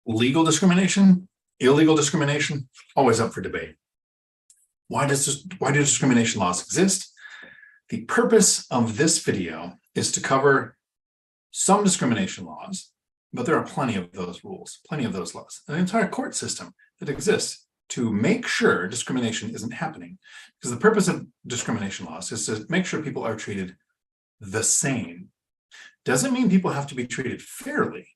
Legal discrimination, illegal discrimination, always up for debate. Why do discrimination laws exist? The purpose of this video is to cover some discrimination laws, but there are plenty of those rules, plenty of those laws, an entire court system that exists to make sure discrimination isn't happening. Because the purpose of discrimination laws is to make sure people are treated the same. Doesn't mean people have to be treated fairly.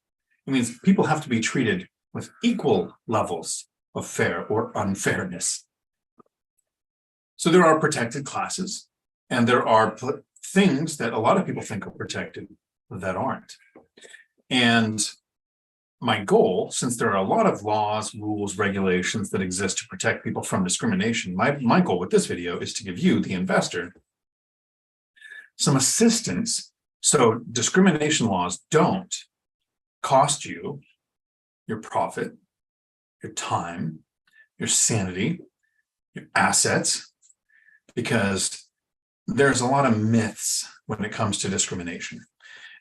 It means people have to be treated with equal levels of fair or unfairness. So there are protected classes, and there are things that a lot of people think are protected that aren't. And my goal, since there are a lot of laws, rules, regulations that exist to protect people from discrimination, my goal with this video is to give you, the investor, some assistance so discrimination laws don't cost you your profit, your time, your sanity, your assets, because there's a lot of myths when it comes to discrimination.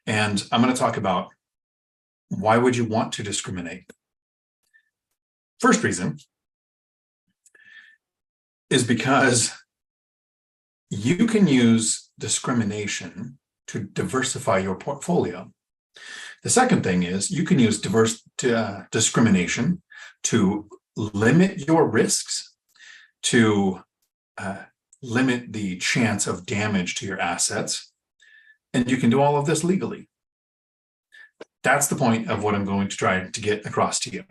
And I'm going to talk about why would you want to discriminate? First reason is because you can use discrimination to diversify your portfolio. The second thing is you can use discrimination to limit your risks, to limit the chance of damage to your assets, and you can do all of this legally. That's the point of what I'm going to try to get across to you.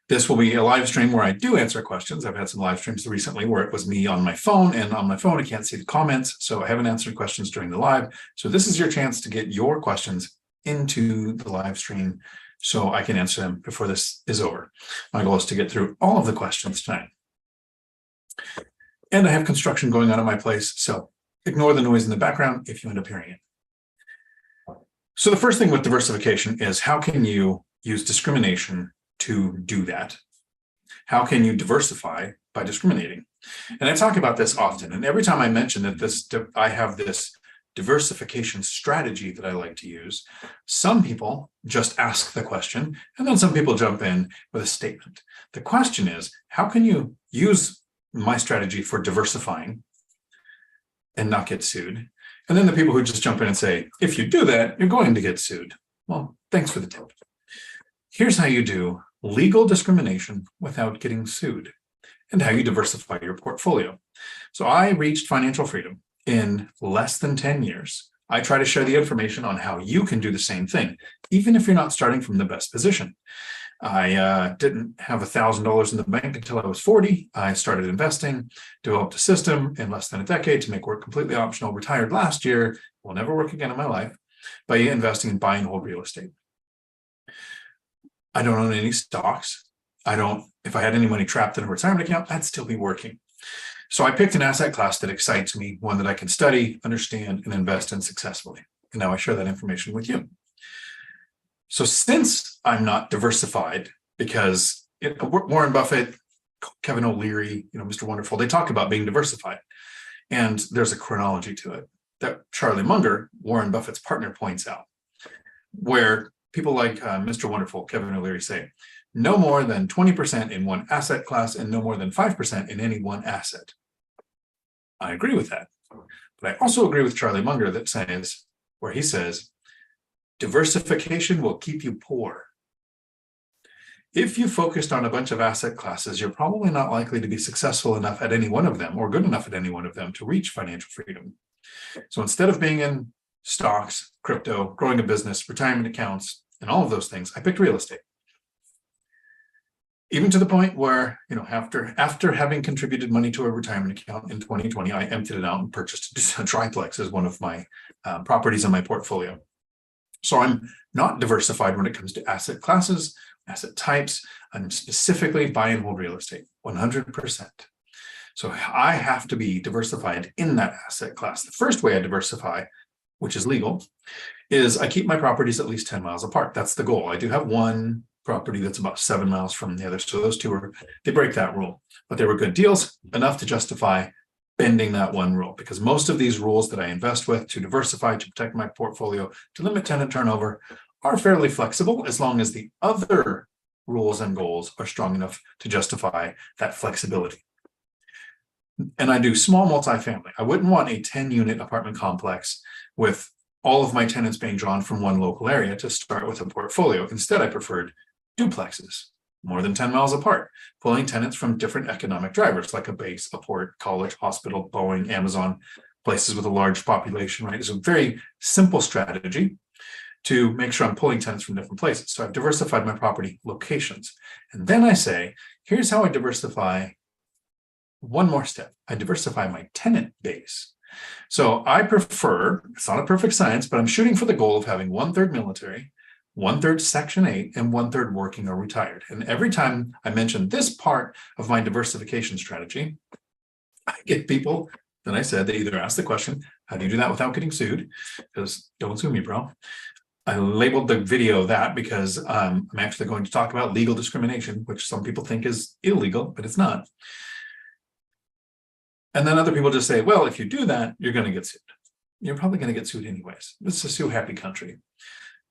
This will be a live stream where I do answer questions. I've had some live streams recently where it was me on my phone, and on my phone I can't see the comments, so I haven't answered questions during the live. So this is your chance to get your questions into the live stream so I can answer them before this is over. My goal is to get through all of the questions tonight. And I have construction going on at my place, so ignore the noise in the background if you end up hearing it. So the first thing with diversification is, how can you use discrimination to do that? How can you diversify by discriminating? And I talk about this often, and every time I mention that I have this diversification strategy that I like to use, some people just ask the question, and then some people jump in with a statement. The question is, how can you use my strategy for diversifying and not get sued? And then the people who just jump in and say, if you do that, you're going to get sued. Well, thanks for the tip. Here's how you do legal discrimination without getting sued, and how you diversify your portfolio. So I reached financial freedom in less than 10 years. I try to share the information on how you can do the same thing, even if you're not starting from the best position. I didn't have $1,000 in the bank until I was 40. I started investing, developed a system in less than a decade to make work completely optional, retired last year, will never work again in my life, by investing in buy and hold real estate. I don't own any stocks. If I had any money trapped in a retirement account, I'd still be working. So I picked an asset class that excites me, one that I can study, understand, and invest in successfully. And now I share that information with you. So since I'm not diversified, because Warren Buffett, Kevin O'Leary, Mr. Wonderful, they talk about being diversified. And there's a chronology to it that Charlie Munger, Warren Buffett's partner, points out, where people like Mr. Wonderful, Kevin O'Leary, say no more than 20% in one asset class and no more than 5% in any one asset. I agree with that. But I also agree with Charlie Munger where he says, diversification will keep you poor. If you focused on a bunch of asset classes, you're probably not likely to be successful enough at any one of them or good enough at any one of them to reach financial freedom. So instead of being in stocks, crypto, growing a business, retirement accounts, and all of those things, I picked real estate. Even to the point where, after having contributed money to a retirement account in 2020, I emptied it out and purchased a triplex as one of my properties in my portfolio. So I'm not diversified when it comes to asset classes, asset types. I'm specifically buy and hold real estate, 100%. So I have to be diversified in that asset class. The first way I diversify, which is legal, is I keep my properties at least 10 miles apart. That's the goal. I do have one property that's about 7 miles from the other. So those two they break that rule, but they were good deals, enough to justify bending that one rule, because most of these rules that I invest with to diversify, to protect my portfolio, to limit tenant turnover, are fairly flexible as long as the other rules and goals are strong enough to justify that flexibility. And I do small multifamily. I wouldn't want a 10-unit apartment complex with all of my tenants being drawn from one local area to start with a portfolio. Instead, I preferred duplexes, more than 10 miles apart, pulling tenants from different economic drivers like a base, a port, college, hospital, Boeing, Amazon, places with a large population, right? It's a very simple strategy to make sure I'm pulling tenants from different places. So I've diversified my property locations. And then I say, here's how I diversify. One more step, I diversify my tenant base. So I prefer, it's not a perfect science, but I'm shooting for the goal of having 1/3 military, 1/3 Section 8, and 1/3 working or retired. And every time I mention this part of my diversification strategy, I get people, then I said, they either ask the question, how do you do that without getting sued? Because don't sue me, bro. I labeled the video that because I'm actually going to talk about legal discrimination, which some people think is illegal, but it's not. And then other people just say, well, if you do that, you're going to get sued. You're probably going to get sued anyways. It's a sue-happy country.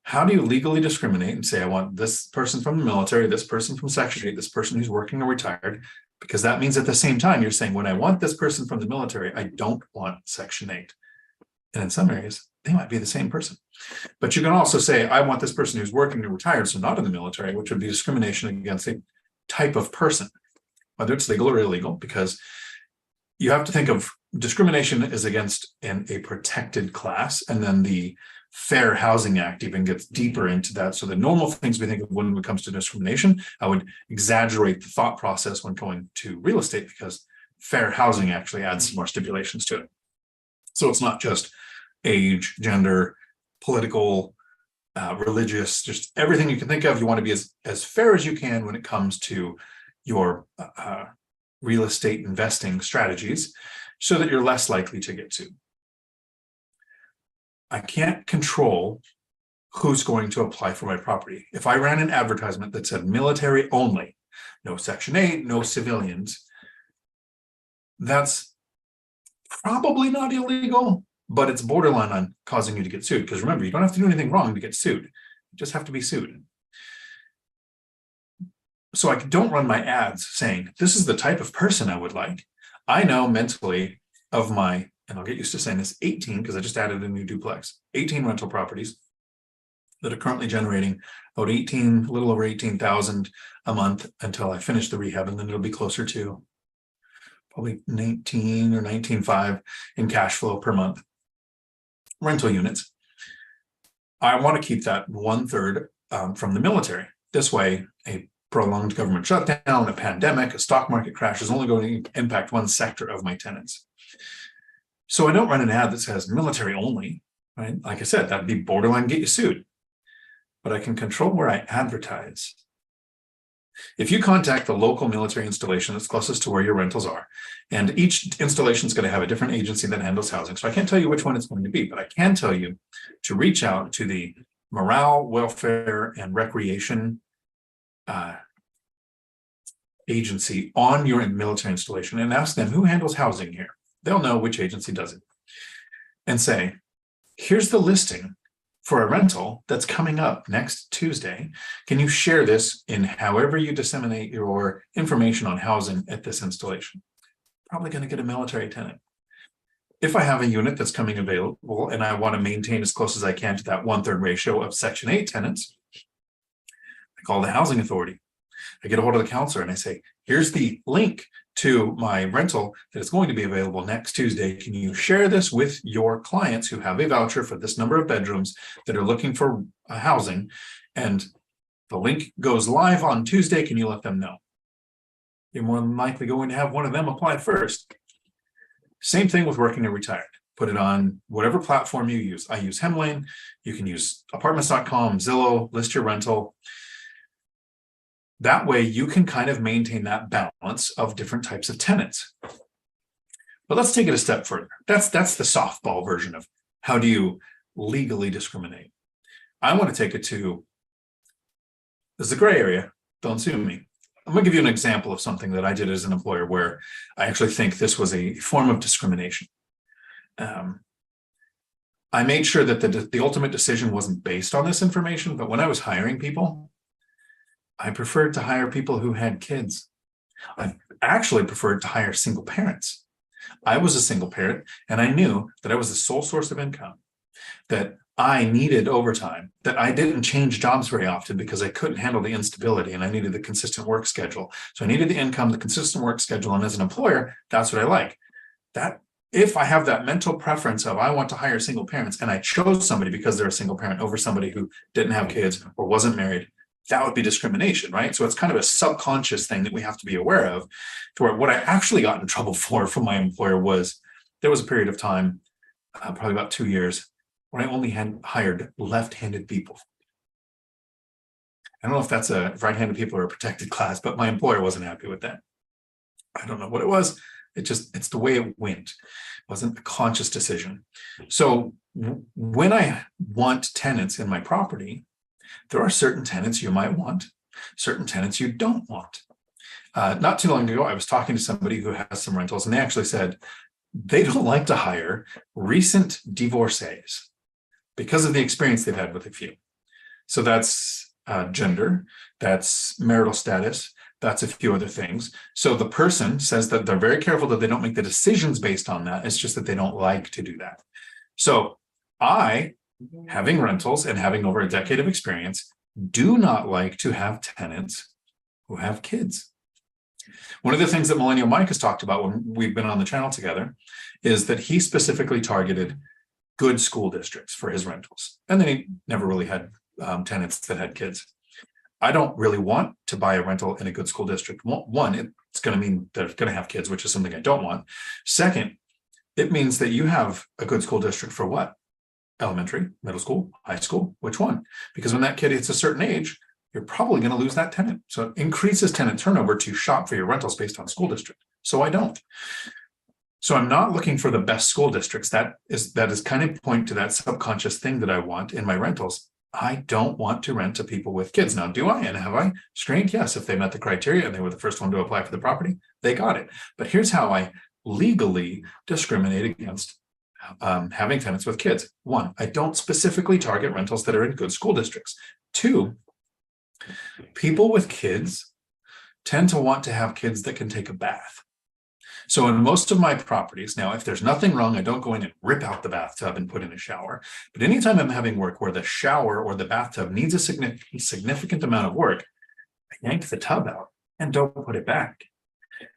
How do you legally discriminate and say, I want this person from the military, this person from Section 8, this person who's working or retired? Because that means at the same time, you're saying, when I want this person from the military, I don't want Section 8. And in some areas, they might be the same person. But you can also say, I want this person who's working or retired, so not in the military, which would be discrimination against a type of person, whether it's legal or illegal, because you have to think of discrimination is against a protected class, and then the Fair Housing Act even gets deeper into that. So the normal things we think of when it comes to discrimination, I would exaggerate the thought process when going to real estate, because fair housing actually adds some more stipulations to it. So it's not just age, gender, political, religious, just everything you can think of. You want to be as fair as you can when it comes to your real estate investing strategies, so that you're less likely to get sued. I can't control who's going to apply for my property. If I ran an advertisement that said military only, no Section 8, no civilians, that's probably not illegal, but it's borderline on causing you to get sued. Because remember, you don't have to do anything wrong to get sued. You just have to be sued. So I don't run my ads saying, this is the type of person I would like. I know mentally of my, and I'll get used to saying this, 18, because I just added a new duplex, 18 rental properties that are currently generating about a little over 18,000 a month until I finish the rehab, and then it'll be closer to probably 19 or 19.5 in cash flow per month. Rental units. I want to keep that 1/3 from the military. This way, a prolonged government shutdown, a pandemic, a stock market crash is only going to impact one sector of my tenants. So I don't run an ad that says military only, right? Like I said, that'd be borderline get you sued. But I can control where I advertise. If you contact the local military installation that's closest to where your rentals are, and each installation is going to have a different agency that handles housing, so I can't tell you which one it's going to be, but I can tell you to reach out to the Morale, Welfare, and Recreation agency on your military installation and ask them who handles housing here. They'll know which agency does it. And say, here's the listing for a rental that's coming up next Tuesday. Can you share this in however you disseminate your information on housing at this installation? Probably going to get a military tenant. If I have a unit that's coming available and I want to maintain as close as I can to that 1/3 ratio of Section 8 tenants, I call the housing authority. I get a hold of the counselor and I say, here's the link to my rental that is going to be available next Tuesday. Can you share this with your clients who have a voucher for this number of bedrooms that are looking for housing? And the link goes live on Tuesday. Can you let them know? You're more than likely going to have one of them apply first. Same thing with working or retired. Put it on whatever platform you use. I use Hemlane. You can use apartments.com, Zillow, list your rental. That way you can kind of maintain that balance of different types of tenants. But let's take it a step further. That's the softball version of how do you legally discriminate. I want to take it to, this is a gray area, don't sue me. I'm going to give you an example of something that I did as an employer where I actually think this was a form of discrimination. I made sure that the ultimate decision wasn't based on this information, but when I was hiring people, I preferred to hire people who had kids. I actually preferred to hire single parents. I was a single parent, and I knew that I was the sole source of income, that I needed overtime, that I didn't change jobs very often because I couldn't handle the instability and I needed the consistent work schedule. So I needed the income, the consistent work schedule. And as an employer, that's what I like. That if I have that mental preference of I want to hire single parents and I chose somebody because they're a single parent over somebody who didn't have kids or wasn't married, that would be discrimination, right? So it's kind of a subconscious thing that we have to be aware of, to where what I actually got in trouble for from my employer was there was a period of time, probably about 2 years, when I only had hired left-handed people. I don't know if that's a right-handed people are a protected class, but my employer wasn't happy with that. I don't know what it was. It's the way it went. It wasn't a conscious decision. So when I want tenants in my property, there are certain tenants you might want, certain tenants you don't want. Not too long ago, I was talking to somebody who has some rentals, and they actually said they don't like to hire recent divorcees because of the experience they've had with a few. So that's gender, that's marital status, that's a few other things. So the person says that they're very careful that they don't make the decisions based on that. It's just that they don't like to do that. So I, having rentals and having over a decade of experience, do not like to have tenants who have kids. One of the things that Millennial Mike has talked about when we've been on the channel together is that he specifically targeted good school districts for his rentals. And then he never really had tenants that had kids. I don't really want to buy a rental in a good school district. One, it's going to mean they're going to have kids, which is something I don't want. Second, it means that you have a good school district for what? Elementary, middle school, high school, which one? Because when that kid hits a certain age, you're probably going to lose that tenant. So it increases tenant turnover to shop for your rentals based on school district. So I don't. So I'm not looking for the best school districts. That is kind of point to that subconscious thing that I want in my rentals. I don't want to rent to people with kids. Now, do I? And have I screened? Yes. If they met the criteria and they were the first one to apply for the property, they got it. But here's how I legally discriminate against having tenants with kids. One, I don't specifically target rentals that are in good school districts. Two, people with kids tend to want to have kids that can take a bath. So in most of my properties, now, if there's nothing wrong, I don't go in and rip out the bathtub and put in a shower. But anytime I'm having work where the shower or the bathtub needs a significant amount of work, I yank the tub out and don't put it back.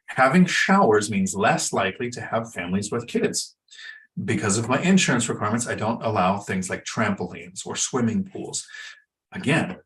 Having showers means less likely to have families with kids. Because of my insurance requirements, I don't allow things like trampolines or swimming pools. Again,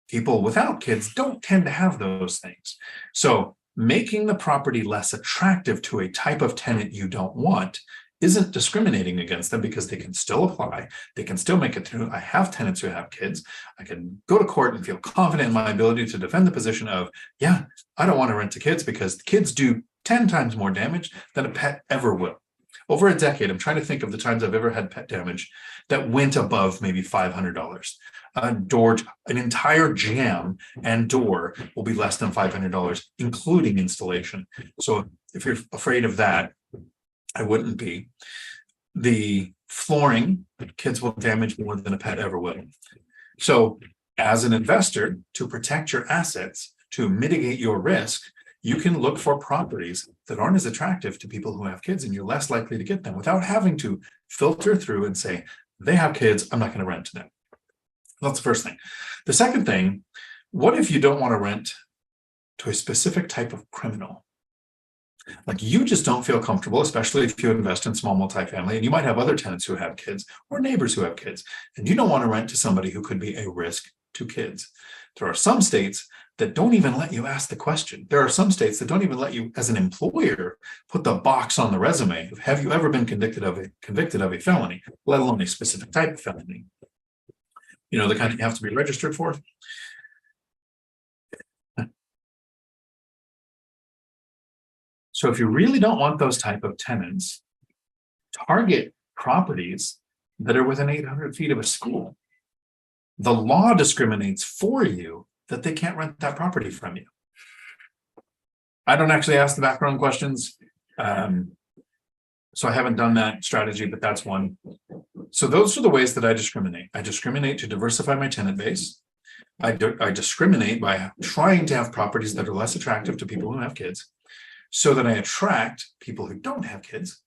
people without kids don't tend to have those things. So making the property less attractive to a type of tenant you don't want isn't discriminating against them, because they can still apply. They can still make it through. I have tenants who have kids. I can go to court and feel confident in my ability to defend the position of, yeah, I don't want to rent to kids because kids do 10 times more damage than a pet ever will. Over a decade, I'm trying to think of the times I've ever had pet damage that went above maybe $500. An entire jam and door will be less than $500, including installation. So if you're afraid of that, I wouldn't be. The flooring, kids will damage more than a pet ever will. So as an investor, to protect your assets, to mitigate your risk, you can look for properties that aren't as attractive to people who have kids, and you're less likely to get them without having to filter through and say, they have kids, I'm not going to rent to them. That's the first thing. The second thing, what if you don't want to rent to a specific type of criminal? Like, you just don't feel comfortable, especially if you invest in small multifamily, and you might have other tenants who have kids or neighbors who have kids, and you don't want to rent to somebody who could be a risk to kids. There are some states that don't even let you ask the question. There are some states that don't even let you, as an employer, put the box on the resume of, have you ever been convicted of a felony, let alone a specific type of felony? You know, the kind you have to be registered for. So if you really don't want those type of tenants, target properties that are within 800 feet of a school. The law discriminates for you that they can't rent that property from you. I don't actually ask the background questions. So I haven't done that strategy, but that's one. So those are the ways that I discriminate. I discriminate to diversify my tenant base. I discriminate by trying to have properties that are less attractive to people who have kids, so that I attract people who don't have kids.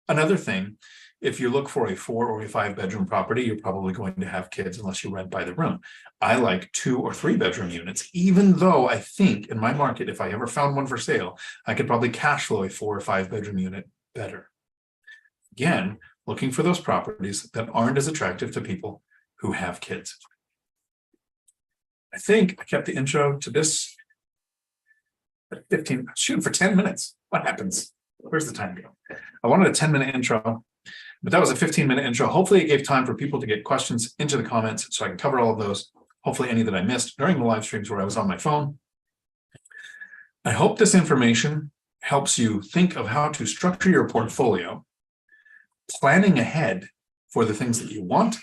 Another thing, if you look for a 4 or a 5 bedroom property, you're probably going to have kids unless you rent by the room. I like 2 or 3 bedroom units, even though I think in my market, if I ever found one for sale, I could probably cash flow a 4 or 5 bedroom unit better. Again, looking for those properties that aren't as attractive to people who have kids. I think I kept the intro to this 15, shoot, for 10 minutes. What happens? Where's the time go? I wanted a 10-minute intro, but that was a 15-minute intro. Hopefully it gave time for people to get questions into the comments so I can cover all of those. Hopefully any that I missed during the live streams where I was on my phone. I hope this information helps you think of how to structure your portfolio, planning ahead for the things that you want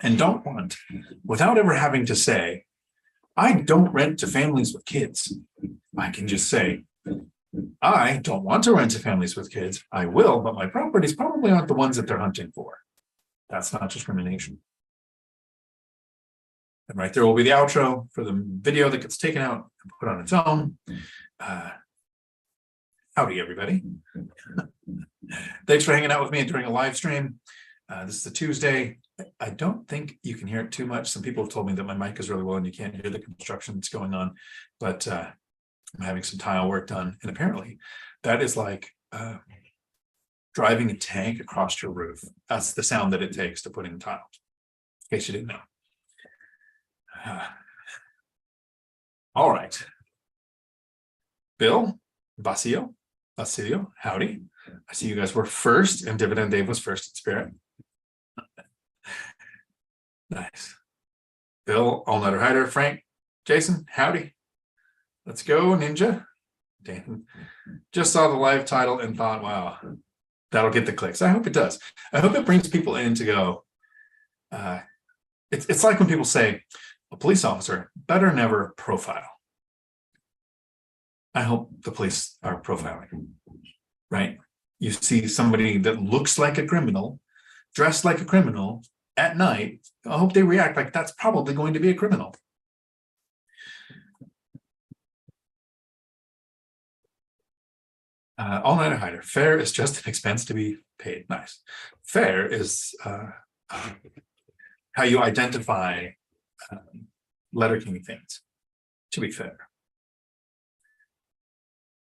and don't want, without ever having to say, I don't rent to families with kids. I can just say, I don't want to rent to families with kids. I will, but my properties probably aren't the ones that they're hunting for. That's not discrimination. And right there will be the outro for the video that gets taken out and put on its own. Howdy, everybody. Thanks for hanging out with me during a live stream. This is a Tuesday. I don't think you can hear it too much. Some people have told me that my mic is really low and you can't hear the construction that's going on, but I'm having some tile work done. And apparently that is like driving a tank across your roof. That's the sound that it takes to put in tile, in case you didn't know. All right. Bill, Basilio, howdy. I see you guys were first, and Dividend Dave was first in spirit. Nice. Bill, All-Nighter Hider, Frank, Jason, howdy. Let's go, Ninja. Dan just saw the live title and thought, wow, that'll get the clicks. I hope it does. I hope it brings people in to go. It's like when people say, a police officer better never profile. I hope the police are profiling, right? You see somebody that looks like a criminal, dressed like a criminal at night. I hope they react like that's probably going to be a criminal. All-Nighter Hider. Fair is just an expense to be paid. Nice. Fair is how you identify Letter King things, to be fair.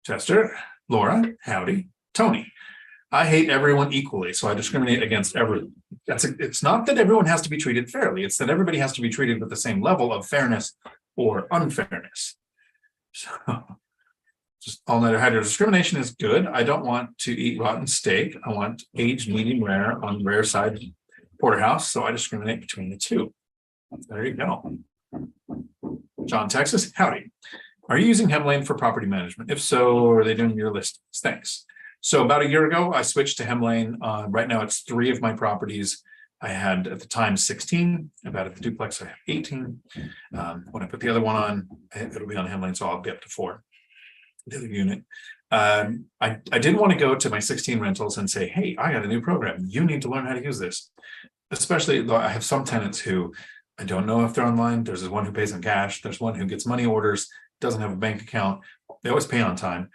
Chester, Laura, howdy. Tony, I hate everyone equally, so I discriminate against everyone. It's not that everyone has to be treated fairly. It's that everybody has to be treated with the same level of fairness or unfairness. So, just All-Nighter Hider. Discrimination is good. I don't want to eat rotten steak. I want aged medium rare on rare side porterhouse, so I discriminate between the two. There you go. John, Texas, howdy. Are you using Hemlane for property management? If so, are they doing your listings? Thanks. So about a year ago, I switched to Hemlane. Right now, it's 3 of my properties. I had at the time 16. About at the duplex, I have 18. When I put the other one on, it'll be on Hemlane, so I'll be up to 4. The other unit. I didn't want to go to my 16 rentals and say, hey, I got a new program. You need to learn how to use this. Especially though I have some tenants who I don't know if they're online. There's one who pays in cash. There's one who gets money orders, doesn't have a bank account. They always pay on time.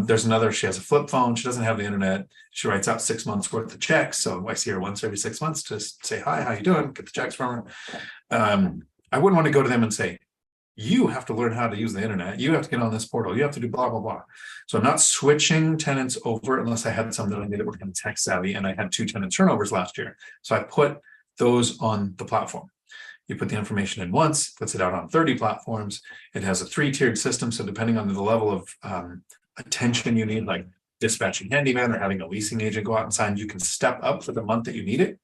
There's another, she has a flip phone. She doesn't have the internet. She writes out 6 months worth of checks. So I see her once every 6 months to say, hi, how you doing? Get the checks from her. I wouldn't want to go to them and say, you have to learn how to use the internet. You have to get on this portal. You have to do blah, blah, blah. So I'm not switching tenants over unless I had some that I knew that were kind of tech savvy. And I had 2 tenant turnovers last year. So I put those on the platform. You put the information in once, puts it out on 30 platforms. It has a 3-tiered system. So depending on the level of attention you need, like dispatching handyman or having a leasing agent go out and sign, you can step up for the month that you need it.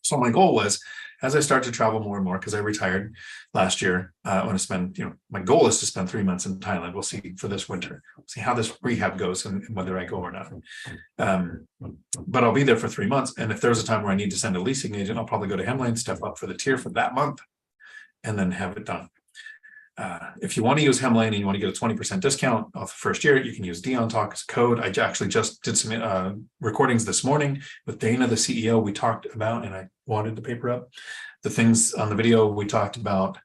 So my goal was, as I start to travel more and more, because I retired last year, I want to spend, my goal is to spend 3 months in Thailand. We'll see for this winter, see how this rehab goes and whether I go or not. But I'll be there for 3 months. And if there's a time where I need to send a leasing agent, I'll probably go to Hemlane, step up for the tier for that month, and then have it done. If you want to use Hemlane and you want to get a 20% discount off the first year, you can use Dion Talk as a code. I actually just did some recordings this morning with Dana, the CEO. We talked about, and I wanted the paper up, the things on the video. We talked about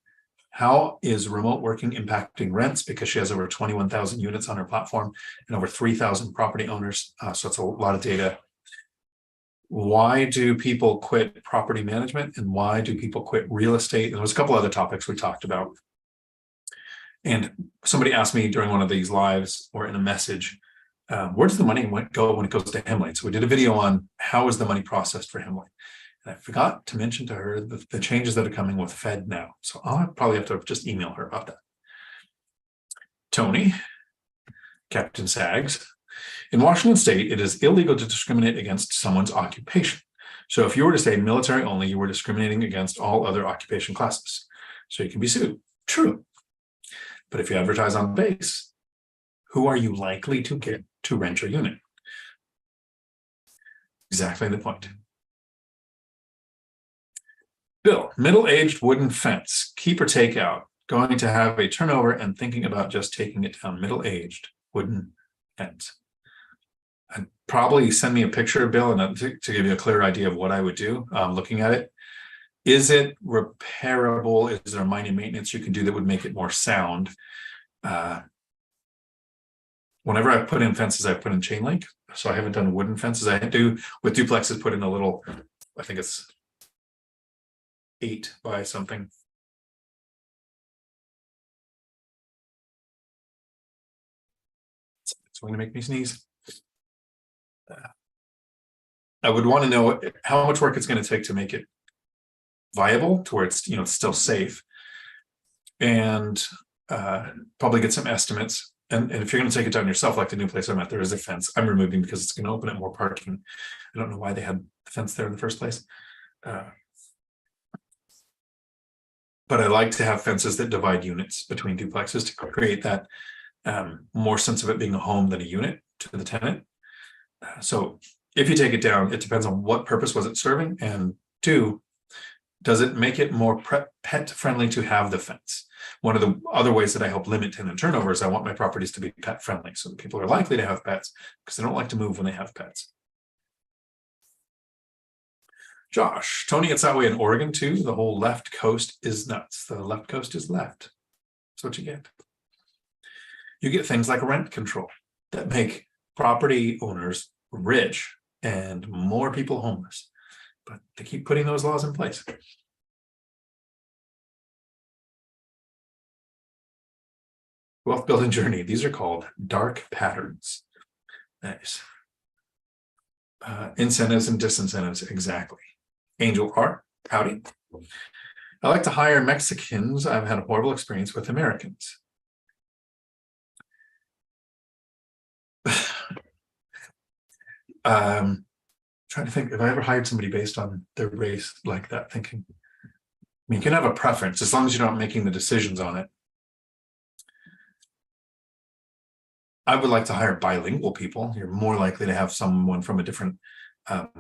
how is remote working impacting rents, because she has over 21,000 units on her platform and over 3,000 property owners. So it's a lot of data. Why do people quit property management, and why do people quit real estate? And there was a couple other topics we talked about. And somebody asked me during one of these lives or in a message, where does the money go when it goes to Hemlane? So we did a video on how is the money processed for Hemlane. And I forgot to mention to her the changes that are coming with Fed now. So I'll probably have to just email her about that. Tony, Captain Sags. In Washington State, it is illegal to discriminate against someone's occupation. So if you were to say military only, you were discriminating against all other occupation classes. So you can be sued. True. But if you advertise on base, who are you likely to get to rent your unit? Exactly the point. Bill, middle-aged wooden fence, keep or take out, going to have a turnover and thinking about just taking it down. Middle-aged wooden fence. I'd probably send me a picture, Bill, and to give you a clear idea of what I would do looking at it. Is it repairable? Is there minor maintenance you can do that would make it more sound? Whenever I put in fences, I put in chain link. So I haven't done wooden fences. I do with duplexes, put in a little, I think it's 8 by something. It's going to make me sneeze. I would want to know how much work it's going to take to make it viable to where it's, it's still safe, and probably get some estimates. And if you're going to take it down yourself, like the new place I'm at, there is a fence I'm removing because it's going to open up more parking. I don't know why they had the fence there in the first place. But I like to have fences that divide units between duplexes to create that more sense of it being a home than a unit to the tenant. So if you take it down, it depends on what purpose was it serving, and 2, does it make it more pet friendly to have the fence? One of the other ways that I help limit tenant turnover is I want my properties to be pet friendly, so that people are likely to have pets because they don't like to move when they have pets. Josh, Tony, it's that way in Oregon too. The whole left coast is nuts. The left coast is left. That's what you get. You get things like rent control that make property owners rich and more people homeless. But they keep putting those laws in place. Wealth building journey. These are called dark patterns. Nice. Incentives and disincentives. Exactly. Angel R. Howdy. I like to hire Mexicans. I've had a horrible experience with Americans. Trying to think if I ever hired somebody based on their race like that, thinking, I mean, you can have a preference as long as you're not making the decisions on it. I would like to hire bilingual people. You're more likely to have someone from a different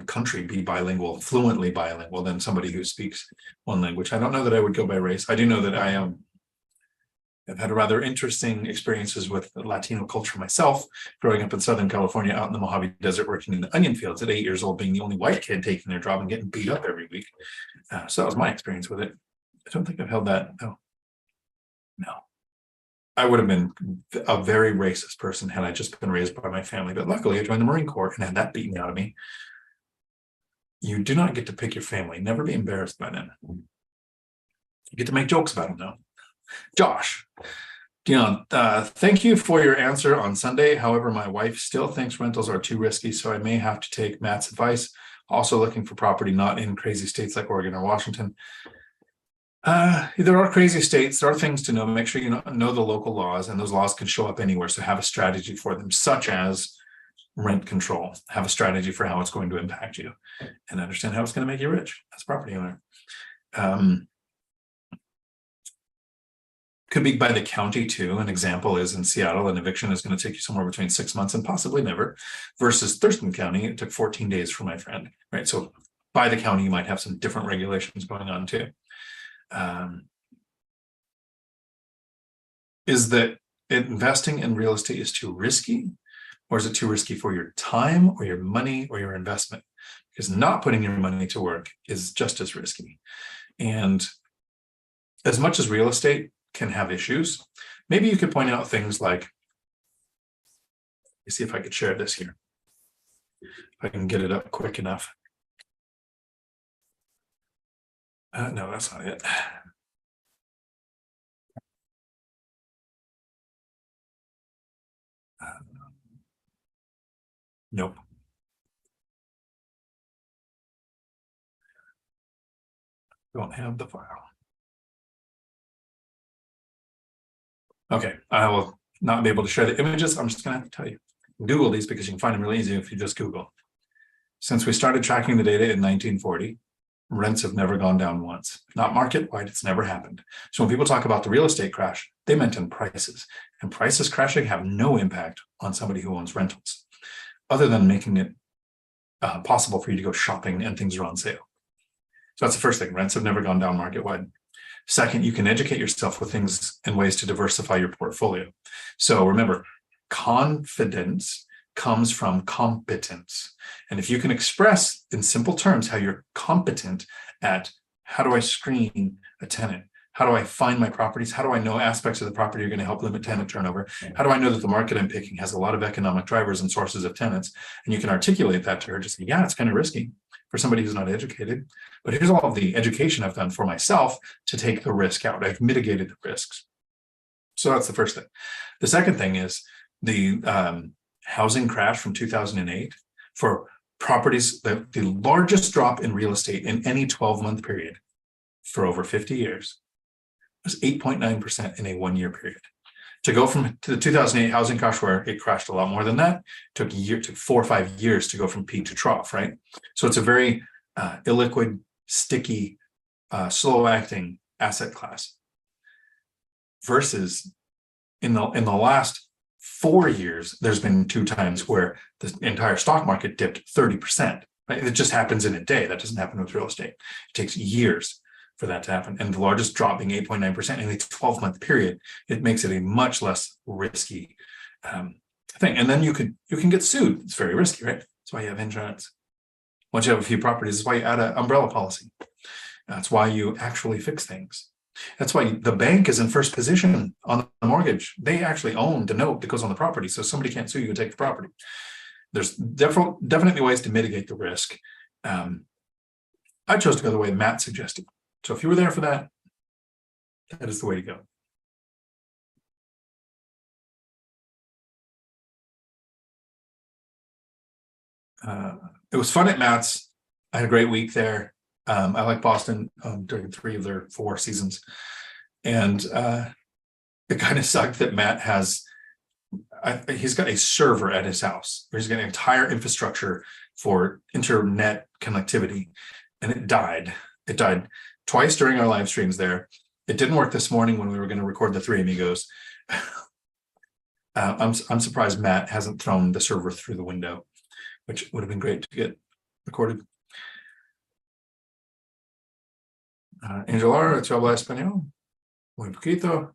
country be bilingual, fluently bilingual, than somebody who speaks one language. I don't know that I would go by race. I do know that I've had rather interesting experiences with Latino culture myself, growing up in Southern California, out in the Mojave Desert, working in the onion fields at 8 years old, being the only white kid taking their job and getting beat up every week. So that was my experience with it. I don't think I've held that. No. I would have been a very racist person had I just been raised by my family. But luckily, I joined the Marine Corps and had that beaten out of me. You do not get to pick your family. Never be embarrassed by them. You get to make jokes about them, though. Josh, Dion, thank you for your answer on Sunday. However, my wife still thinks rentals are too risky, so I may have to take Matt's advice. Also looking for property not in crazy states like Oregon or Washington. There are crazy states. There are things to know. Make sure you know the local laws, and those laws can show up anywhere. So have a strategy for them, such as rent control. Have a strategy for how it's going to impact you, and understand how it's going to make you rich as a property owner. Could be by the county too. An example is in Seattle, an eviction is going to take you somewhere between 6 months and possibly never, versus Thurston County, it took 14 days for my friend, right? So by the county, you might have some different regulations going on too. is that investing in real estate is too risky, or is it too risky for your time or your money or your investment? Because not putting your money to work is just as risky. And as much as real estate can have issues, maybe you could point out things like, let me see if I could share this here. If I can get it up quick enough. No, that's not it. Nope. Don't have the file. Okay, I will not be able to share the images. I'm just going to have to tell you. Google these because you can find them really easy if you just Google. Since we started tracking the data in 1940, rents have never gone down once. Not market-wide, it's never happened. So when people talk about the real estate crash, they meant in prices. And prices crashing have no impact on somebody who owns rentals, other than making it possible for you to go shopping and things are on sale. So that's the first thing. Rents have never gone down market-wide. Second, you can educate yourself with things and ways to diversify your portfolio. So remember, confidence comes from competence. And if you can express in simple terms how you're competent at how do I screen a tenant? How do I find my properties? How do I know aspects of the property are going to help limit tenant turnover? How do I know that the market I'm picking has a lot of economic drivers and sources of tenants? And you can articulate that to her, just say, yeah, it's kind of risky for somebody who's not educated, but here's all of the education I've done for myself to take the risk out. I've mitigated the risks. So that's the first thing. The second thing is the housing crash from 2008 for properties, the largest drop in real estate in any 12-month period for over 50 years was 8.9% in a one-year period. To go from to the 2008 housing crash, where it crashed a lot more than that, took 4 or 5 years to go from peak to trough, right? So it's a very illiquid, sticky, slow-acting asset class. Versus in the last 4 years, there's been 2 times where the entire stock market dipped 30%. Right? It just happens in a day. That doesn't happen with real estate. It takes years for that to happen. And the largest drop being 8.9% in a 12-month period, it makes it a much less risky thing. And then you can get sued. It's very risky, right? That's why you have insurance. Once you have a few properties, that's why you add an umbrella policy. That's why you actually fix things. That's why the bank is in first position on the mortgage. They actually own the note that goes on the property, so somebody can't sue you and take the property. There's definitely ways to mitigate the risk. I chose to go the way Matt suggested. So if you were there for that, that is the way to go. It was fun at Matt's. I had a great week there. I like Boston during 3 of their 4 seasons. And it kind of sucked that Matt he's got a server at his house. He's got an entire infrastructure for internet connectivity. And it died. It died twice during our live streams there. It didn't work this morning when we were going to record the 3 Amigos. I'm surprised Matt hasn't thrown the server through the window, which would have been great to get recorded. Angel R, ¿te habla español? Muy poquito.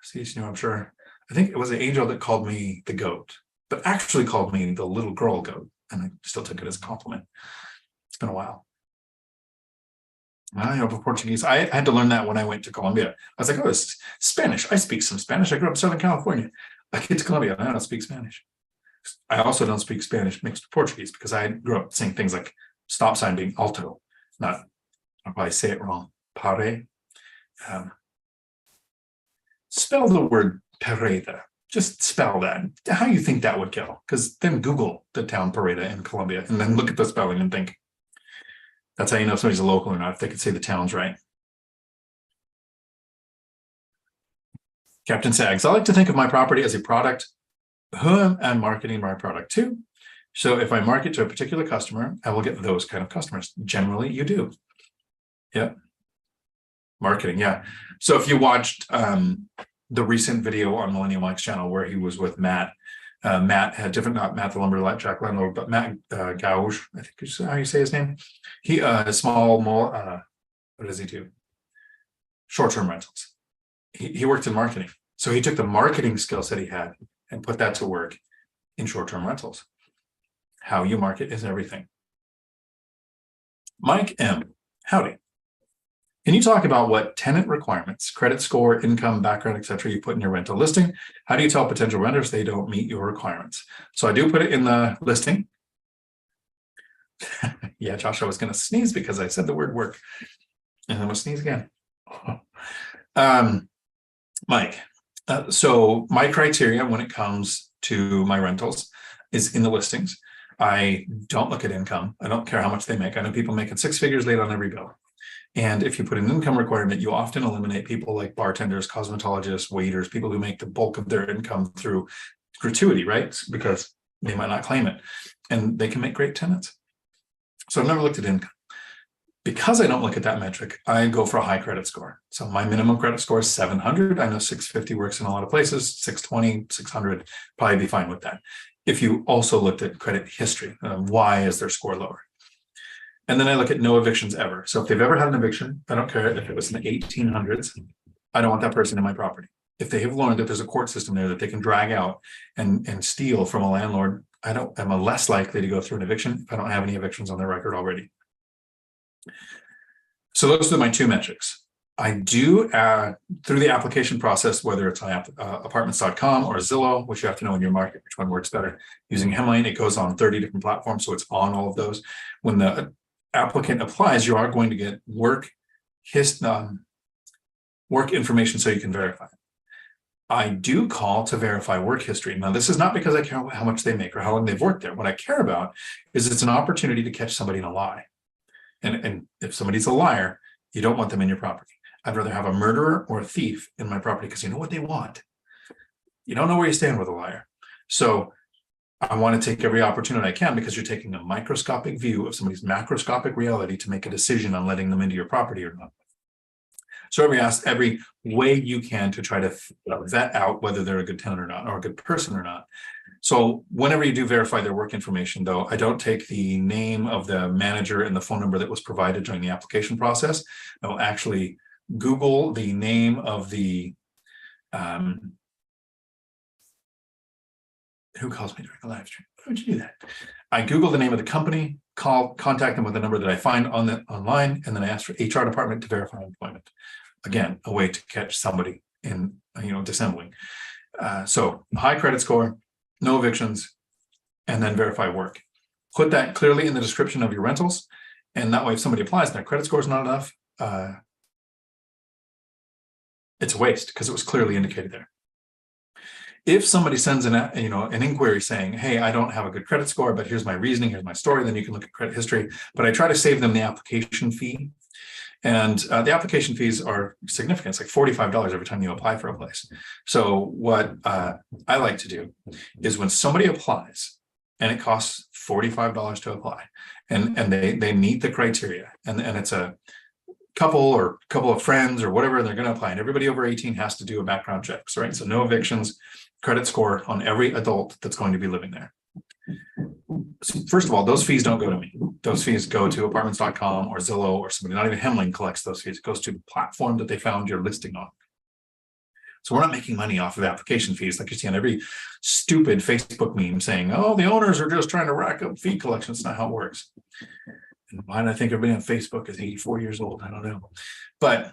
Sí, señor, I'm sure. I think it was the angel that called me the goat, but actually called me the little girl goat, and I still took it as a compliment. It's been a while. I know Portuguese. I had to learn that when I went to Colombia. I was like, oh, it's Spanish. I speak some Spanish. I grew up in Southern California. I get to Colombia, and I don't speak Spanish. I also don't speak Spanish mixed with Portuguese because I grew up saying things like stop sign being alto, not, I'll probably say it wrong, pare. Spell the word Pareda. Just spell that. How do you think that would go? Because then Google the town Pareda in Colombia and then look at the spelling and think. That's how you know if somebody's a local or not, if they could say the town's right. Captain Sags, I like to think of my property as a product who I'm marketing my product to. So if I market to a particular customer, I will get those kind of customers. Generally, you do. Yeah. Marketing, yeah. So if you watched the recent video on Millennial Mike's channel where he was with Matt, Matt had different, not Matt the lumber jack landlord, but Matt Gauge, I think is how you say his name. He what does he do? Short-term rentals. he worked in marketing. So he took the marketing skills that he had and put that to work in short-term rentals. How you market is everything. Mike M. Howdy. Can you talk about what tenant requirements, credit score, income, background, etc. you put in your rental listing? How do you tell potential renters they don't meet your requirements? So I do put it in the listing. Yeah, Josh, I was going to sneeze because I said the word work. And I'm going to sneeze again. Mike, so my criteria when it comes to my rentals is in the listings. I don't look at income. I don't care how much they make. I know people making six figures late on every bill. And if you put an income requirement, you often eliminate people like bartenders, cosmetologists, waiters, people who make the bulk of their income through gratuity, right? Because they might not claim it. And they can make great tenants. So I've never looked at income. Because I don't look at that metric, I go for a high credit score. So my minimum credit score is 700. I know 650 works in a lot of places, 620, 600, probably be fine with that. If you also looked at credit history, why is their score lower? And then I look at no evictions ever. So if they've ever had an eviction, I don't care if it was in the 1800s, I don't want that person in my property. If they have learned that there's a court system there that they can drag out and steal from a landlord, I'm less likely to go through an eviction if I don't have any evictions on their record already. So those are my two metrics. I do, through the application process, whether it's on apartments.com or Zillow, which you have to know in your market, which one works better. Using Hemlane, it goes on 30 different platforms, so it's on all of those. When the applicant applies, you are going to get work information so you can verify. I do call to verify work history. Now, this is not because I care how much they make or how long they've worked there. What I care about is it's an opportunity to catch somebody in a lie. And if somebody's a liar, you don't want them in your property. I'd rather have a murderer or a thief in my property because you know what they want. You don't know where you stand with a liar. So I want to take every opportunity I can because you're taking a microscopic view of somebody's macroscopic reality to make a decision on letting them into your property or not. So every way you can to try to vet out whether they're a good tenant or not, or a good person or not. So whenever you do verify their work information, though, I don't take the name of the manager and the phone number that was provided during the application process. I'll actually Google the name of the, who calls me during the live stream? Why would you do that? I Google the name of the company, contact them with the number that I find online, and then I ask for HR department to verify employment. Again, a way to catch somebody in, dissembling. So high credit score, no evictions, and then verify work. Put that clearly in the description of your rentals. And that way, if somebody applies and their credit score is not enough, it's a waste because it was clearly indicated there. If somebody sends an inquiry saying, hey, I don't have a good credit score, but here's my reasoning, here's my story, then you can look at credit history. But I try to save them the application fee. And the application fees are significant. It's like $45 every time you apply for a place. So what I like to do is when somebody applies and it costs $45 to apply and they meet the criteria and it's a couple of friends or whatever, and they're going to apply, and everybody over 18 has to do a background check, right? So no evictions, credit score on every adult that's going to be living there. So first of all, those fees don't go to me. Those fees go to apartments.com or Zillow or somebody. Not even Hemlane collects those fees. It goes to the platform that they found your listing on. So we're not making money off of application fees like you see on every stupid Facebook meme saying, oh, the owners are just trying to rack up fee collection. That's not how it works. And why do I think everybody on Facebook is 84 years old? I don't know. But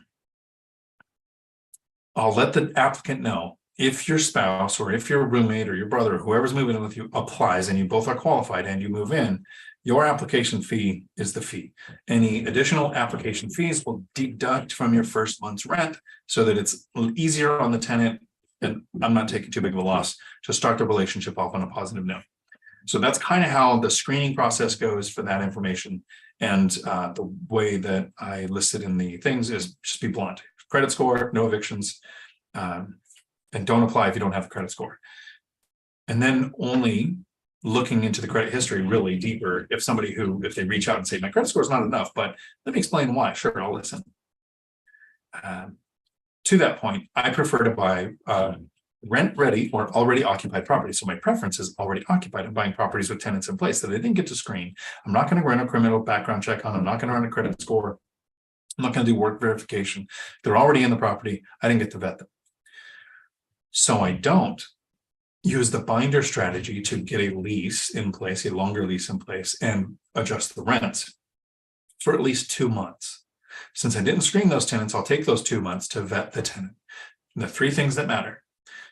I'll let the applicant know if your spouse or if your roommate or your brother or whoever's moving in with you applies and you both are qualified and you move in, your application fee is the fee. Any additional application fees will deduct from your first month's rent so that it's easier on the tenant, and I'm not taking too big of a loss, to start the relationship off on a positive note. So that's kind of how the screening process goes for that information. And the way that I listed in the things is just be blunt. Credit score, no evictions, and don't apply if you don't have a credit score. And then only looking into the credit history really deeper if they reach out and say, my credit score is not enough, but let me explain why. Sure, I'll listen. To that point, I prefer to buy rent-ready or already occupied properties. So my preference is already occupied. I'm buying properties with tenants in place that I didn't get to screen. I'm not going to run a criminal background check on. I'm not going to run a credit score. I'm not going to do work verification. They're already in the property. I didn't get to vet them. So I don't use the binder strategy to get a lease in place, a longer lease in place, and adjust the rents for at least 2 months. Since I didn't screen those tenants, I'll take those 2 months to vet the tenant. And the 3 things that matter: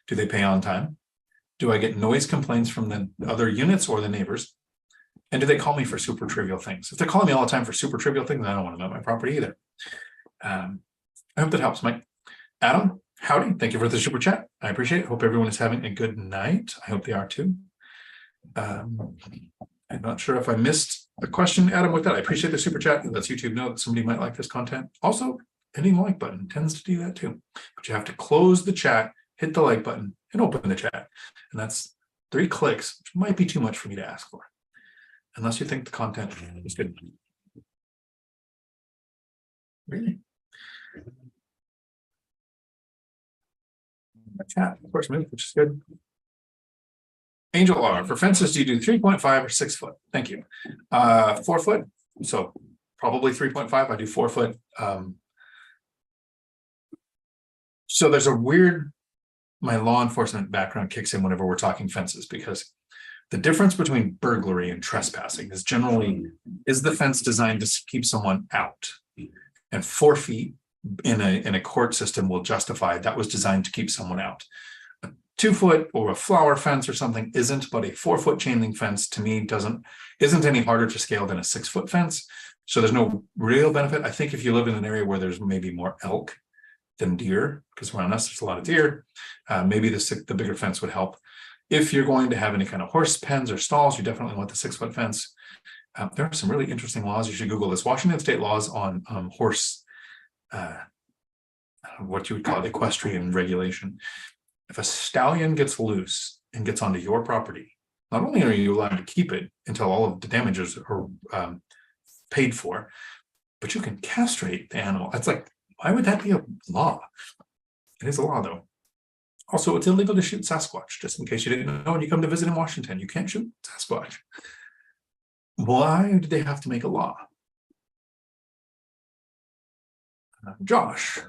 do they pay on time? Do I get noise complaints from the other units or the neighbors? And do they call me for super trivial things? If they're calling me all the time for super trivial things, I don't want to know my property either. I hope that helps, Mike. Adam, howdy. Thank you for the super chat. I appreciate it. Hope everyone is having a good night. I hope they are too. I'm not sure if I missed a question, Adam, with that. I appreciate the super chat. It lets YouTube know that somebody might like this content. Also, hitting the like button tends to do that too. But you have to close the chat, hit the like button, and open the chat. And that's 3 clicks, which might be too much for me to ask for, unless you think the content is good. Really? Chat, of course, which is good. Angel R, for fences, do you do 3.5 or 6 foot? Thank you. 4 foot, so probably 3.5. I do 4 foot. So there's a weird, my law enforcement background kicks in whenever we're talking fences, because the difference between burglary and trespassing is generally, is the fence designed to keep someone out? And 4 feet in a court system will justify that was designed to keep someone out. A 2 foot or a flower fence or something isn't, but a 4 foot chain link fence to me isn't any harder to scale than a 6 foot fence. So there's no real benefit. I think if you live in an area where there's maybe more elk than deer, because around us there's a lot of deer, maybe the bigger fence would help. If you're going to have any kind of horse pens or stalls, you definitely want the 6 foot fence. There are some really interesting laws. You should Google this. Washington state laws on horse, what you would call it, equestrian regulation. If a stallion gets loose and gets onto your property, not only are you allowed to keep it until all of the damages are paid for, but you can castrate the animal. It's like, why would that be a law? It is a law, though. Also, it's illegal to shoot Sasquatch, just in case you didn't know. When you come to visit in Washington, you can't shoot Sasquatch. Why did they have to make a law? Josh,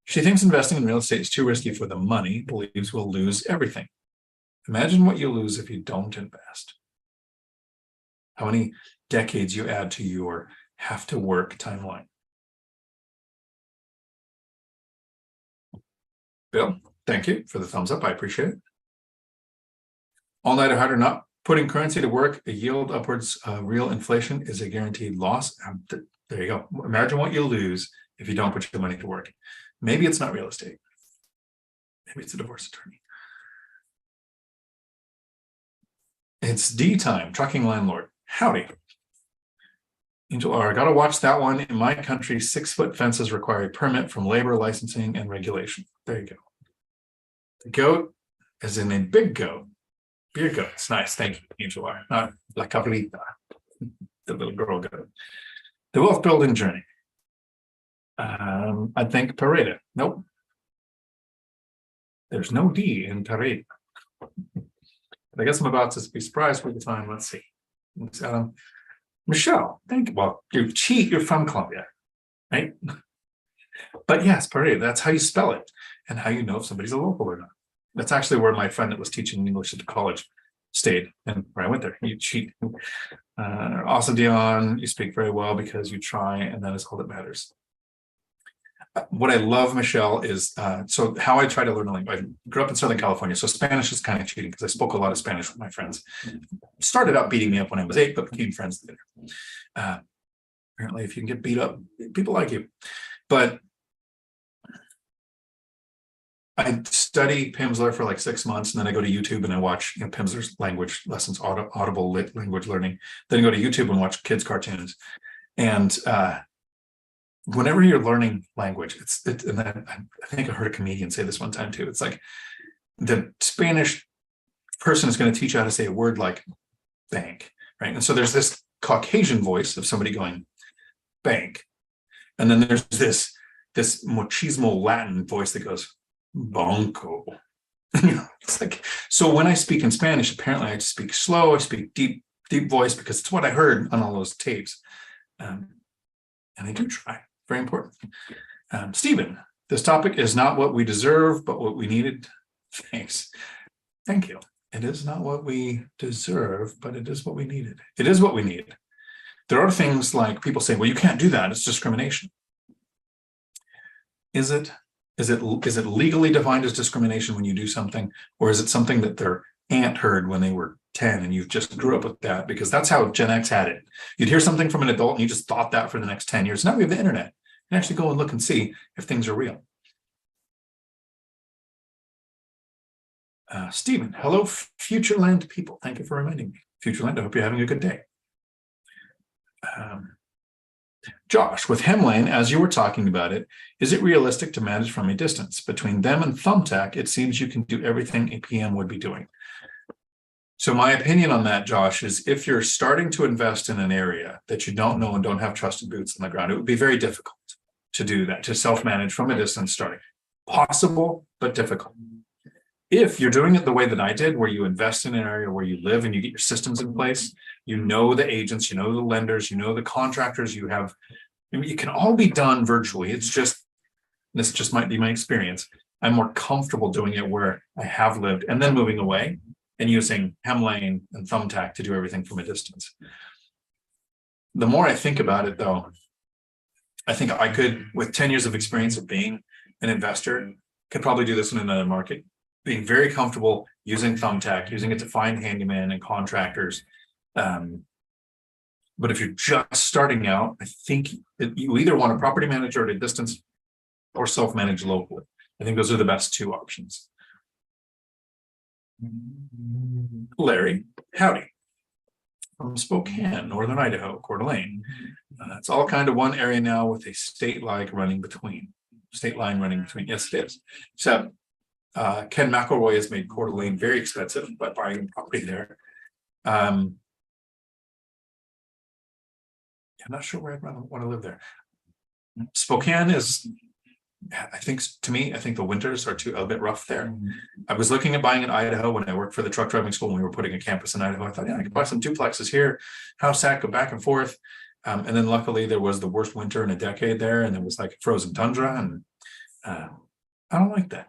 she thinks investing in real estate is too risky for the money, believes we'll lose everything. Imagine what you lose if you don't invest. How many decades you add to your have to work timeline. Bill, thank you for the thumbs up. I appreciate it. All night or harder, not putting currency to work, a yield upwards, real inflation is a guaranteed loss. There you go. Imagine what you lose if you don't put your money to work. Maybe it's not real estate. Maybe it's a divorce attorney. It's D time, trucking landlord. Howdy. Angel R, I gotta watch that one. In my country, 6 foot fences require a permit from labor, licensing, and regulation. There you go. The goat is in a big goat. Beer goat. It's nice. Thank you, Angel R. Not La Cabrita, the little girl goat. The wealth building journey. I think Pareda. Nope. There's no D in Pareda. But I guess I'm about to be surprised with the time. Let's see. Michelle, thank you. Well, you cheat, you're from Colombia, right? But yes, Pareda, that's how you spell it and how you know if somebody's a local or not. That's actually where my friend that was teaching English at the college stayed, and where I went there. You cheat. Awesome, Dion. You speak very well because you try, and that is all that matters. What I love, Michelle, is so how I try to learn a language. I grew up in Southern California, so Spanish is kind of cheating because I spoke a lot of Spanish with my friends. Started out beating me up when I was 8, but became friends later. Apparently, if you can get beat up, people like you. But I study Pimsleur for like 6 months, and then I go to YouTube and I watch Pimsleur's language lessons, audible language learning. Then I go to YouTube and watch kids' cartoons. And whenever you're learning language, and I think I heard a comedian say this one time too. It's like the Spanish person is going to teach you how to say a word like bank, right? And so there's this Caucasian voice of somebody going bank, and then there's this machismo Latin voice that goes banco. It's like, so when I speak in Spanish, apparently I speak slow, I speak deep voice because it's what I heard on all those tapes, and I do try Very important. Stephen, this topic is not what we deserve, but what we needed. Thanks. Thank you. It is not what we deserve, but it is what we needed. It is what we need. There are things like people say, well, you can't do that. It's discrimination. Is it legally defined as discrimination when you do something, or is it something that their aunt heard when they were 10 and you just grew up with that? Because that's how Gen X had it. You'd hear something from an adult and you just thought that for the next 10 years. Now we have the internet. You can actually go and look and see if things are real. Stephen, hello, Futureland people. Thank you for reminding me. Futureland, I hope you're having a good day. Josh, with Hemlane, as you were talking about it, is it realistic to manage from a distance? Between them and Thumbtack, it seems you can do everything a PM would be doing. So my opinion on that, Josh, is if you're starting to invest in an area that you don't know and don't have trusted boots on the ground, it would be very difficult to do that, to self-manage from a distance starting. Possible, but difficult. If you're doing it the way that I did, where you invest in an area where you live and you get your systems in place, you know the agents, you know the lenders, you know the contractors, you have, I mean, it can all be done virtually. It's just, this just might be my experience. I'm more comfortable doing it where I have lived and then moving away and using Hemlane and Thumbtack to do everything from a distance. The more I think about it though, I think I could, with 10 years of experience of being an investor, could probably do this in another market. Being very comfortable using Thumbtack, using it to find handyman and contractors. But if you're just starting out, I think you either want a property manager at a distance or self-manage locally. I think those are the best two options. Larry, howdy. From Spokane, Northern Idaho, Coeur d'Alene. It's all kind of one area now with a state line running between. Yes, it is. So Ken McElroy has made Coeur d'Alene very expensive by buying property there. I'm not sure where I want to live there. Spokane is, I think, to me, I think the winters are a bit rough there. I was looking at buying in Idaho when I worked for the truck driving school and we were putting a campus in Idaho. I thought, yeah, I could buy some duplexes here, house hack, go back and forth. And then luckily there was the worst winter in a decade there, and it was like frozen tundra, and I don't like that.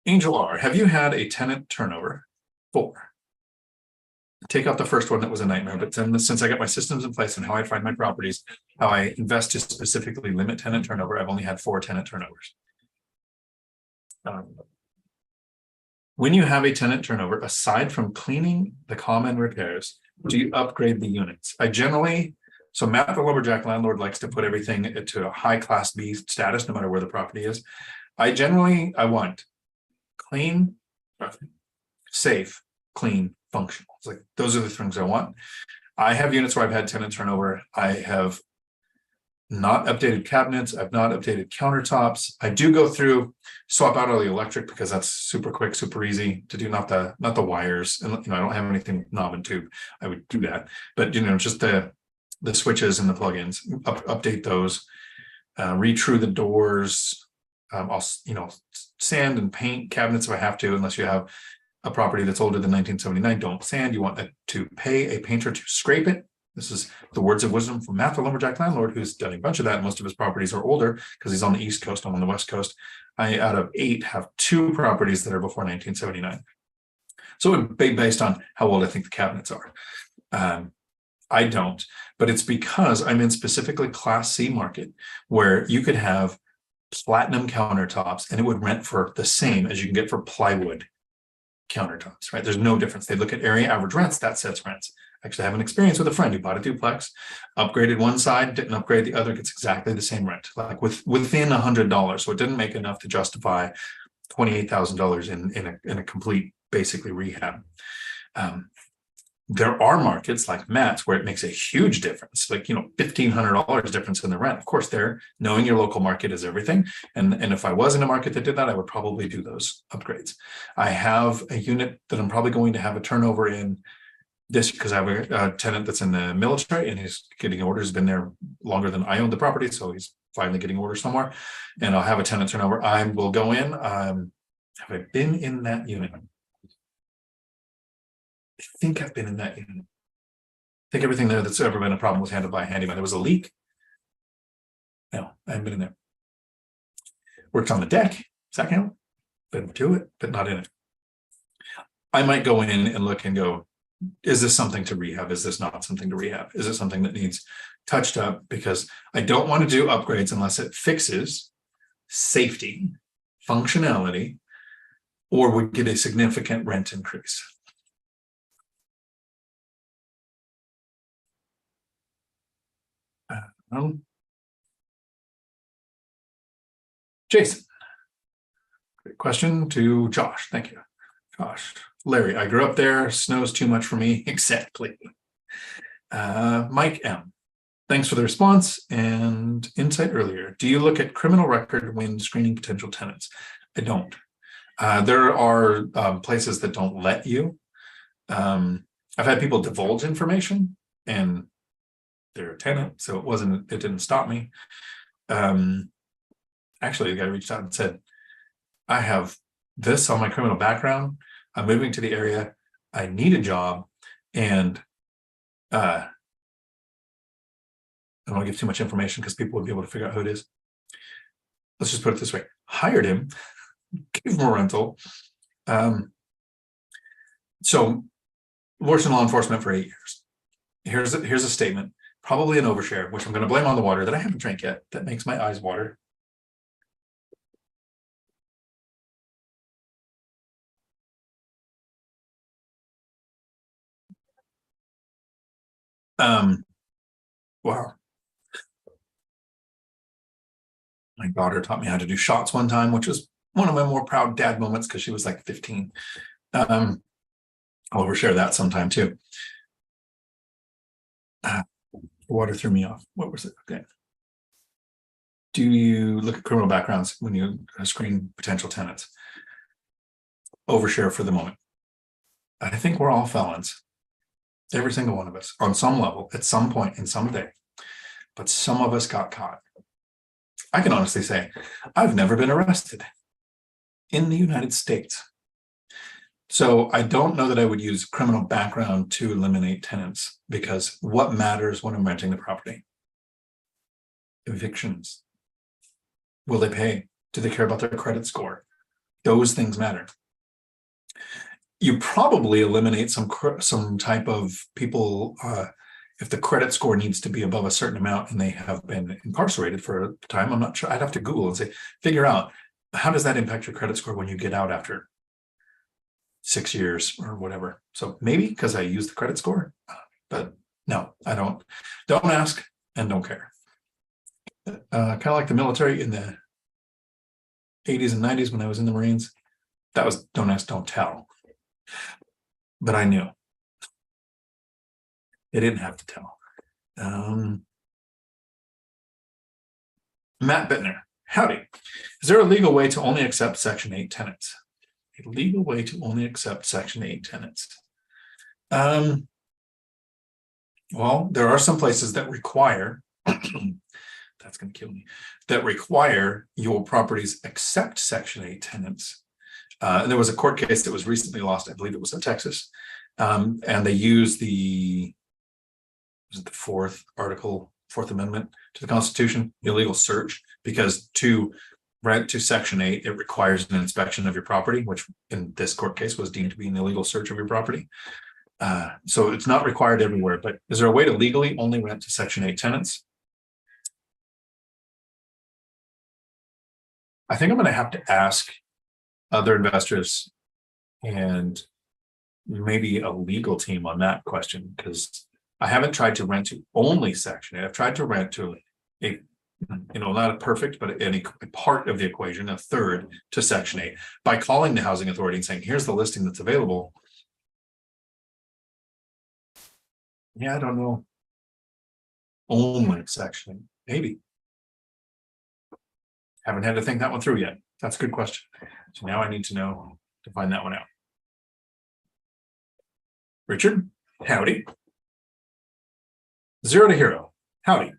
Angel R, have you had a tenant turnover? 4. Take out the first one, that was a nightmare, but then since I got my systems in place and how I find my properties, how I invest to specifically limit tenant turnover, I've only had 4 tenant turnovers. When you have a tenant turnover, aside from cleaning the common repairs, do you upgrade the units? I generally, so Matt the lumberjack landlord likes to put everything to a high class B status, no matter where the property is. I want clean, safe, clean, functional. It's like those are the things I want. I have units where I've had tenant turnover. I have not updated cabinets. I've not updated countertops. I do go through, swap out all the electric because that's super quick, super easy to do. Not the wires, and I don't have anything knob and tube. I would do that, but just the switches and the plugins. Update those. Retrue the doors. I'll sand and paint cabinets if I have to, unless you have a property that's older than 1979, don't sand. You want to pay a painter to scrape it. This is the words of wisdom from Matt the lumberjack landlord, who's done a bunch of that. Most of his properties are older because he's on the East Coast, I'm on the West Coast. I, out of 8, have 2 properties that are before 1979. So it would be based on how old I think the cabinets are. I don't, but it's because I'm in specifically Class C market where you could have platinum countertops and it would rent for the same as you can get for plywood countertops, right? There's no difference. They look at area average rents, that sets rents. I actually have an experience with a friend who bought a duplex, upgraded one side, didn't upgrade the other, gets exactly the same rent, like within $100. So it didn't make enough to justify $28,000 in a complete, basically rehab. There are markets like Matt's where it makes a huge difference, like, $1,500 difference in the rent. Of course, knowing your local market is everything. And if I was in a market that did that, I would probably do those upgrades. I have a unit that I'm probably going to have a turnover in this because I have a tenant that's in the military and he's getting orders, been there longer than I own the property. So he's finally getting orders somewhere, and I'll have a tenant turnover. I will go in. Have I been in that unit? I think I've been in that unit. think everything there that's ever been a problem was handled by a handyman. There was a leak. No, I haven't been in there. Worked on the deck. Does that count? Been to it, but not in it. I might go in and look and go, is this something to rehab? Is this not something to rehab? Is it something that needs touched up? Because I don't want to do upgrades unless it fixes safety, functionality, or would get a significant rent increase. Jason. Great question to Josh. Thank you. Josh. Larry, I grew up there. Snow's too much for me. Exactly. Mike M. Thanks for the response and insight earlier. Do you look at criminal record when screening potential tenants? I don't. There are places that don't let you. I've had people divulge information and they're a tenant, so it didn't stop me. Actually, the guy reached out and said, I have this on my criminal background. I'm moving to the area. I need a job. And I don't want to give too much information because people would be able to figure out who it is. Let's just put it this way. Hired him, gave him a rental. So worked in law enforcement for 8 years. Here's a statement, probably an overshare, which I'm going to blame on the water that I haven't drank yet. That makes my eyes water. Wow. My daughter taught me how to do shots one time, which was one of my more proud dad moments because she was like 15. I'll overshare that sometime too. Water threw me off. What was it? Okay. Do you look at criminal backgrounds when you screen potential tenants? Overshare for the moment. I think we're all felons. Every single one of us on some level at some point in some day, but some of us got caught. I can honestly say I've never been arrested in the United States. So I don't know that I would use criminal background to eliminate tenants, because what matters when I'm renting the property? Evictions. Will they pay? Do they care about their credit score? Those things matter. You probably eliminate some type of people if the credit score needs to be above a certain amount and they have been incarcerated for a time. I'm not sure. I'd have to Google and say, figure out how does that impact your credit score when you get out after 6 years or whatever. So maybe because I use the credit score, but no, I don't. Don't ask and don't care. Kind of like the military in the 80s and 90s when I was in the Marines. That was don't ask, don't tell. But I knew. They didn't have to tell. Matt Bittner, howdy. Is there a legal way to only accept Section 8 tenants? A legal way to only accept Section 8 tenants? Well, there are some places that require, that's going to kill me, that require your properties accept Section 8 tenants. And there was a court case that was recently lost. I believe it was in Texas. And they used the Fourth Amendment to the Constitution, illegal search, because to rent to Section 8, it requires an inspection of your property, which in this court case was deemed to be an illegal search of your property. So it's not required everywhere, but is there a way to legally only rent to Section 8 tenants? I think I'm going to have to ask other investors and maybe a legal team on that question, because I haven't tried to rent to only Section 8. I've tried to rent to a, not a perfect, but a part of the equation, a third to Section 8, by calling the housing authority and saying, here's the listing that's available. Yeah, I don't know. Only Section 8, maybe. Haven't had to think that one through yet. That's a good question. So now I need to know to find that one out. Richard, howdy. Zero to hero, howdy.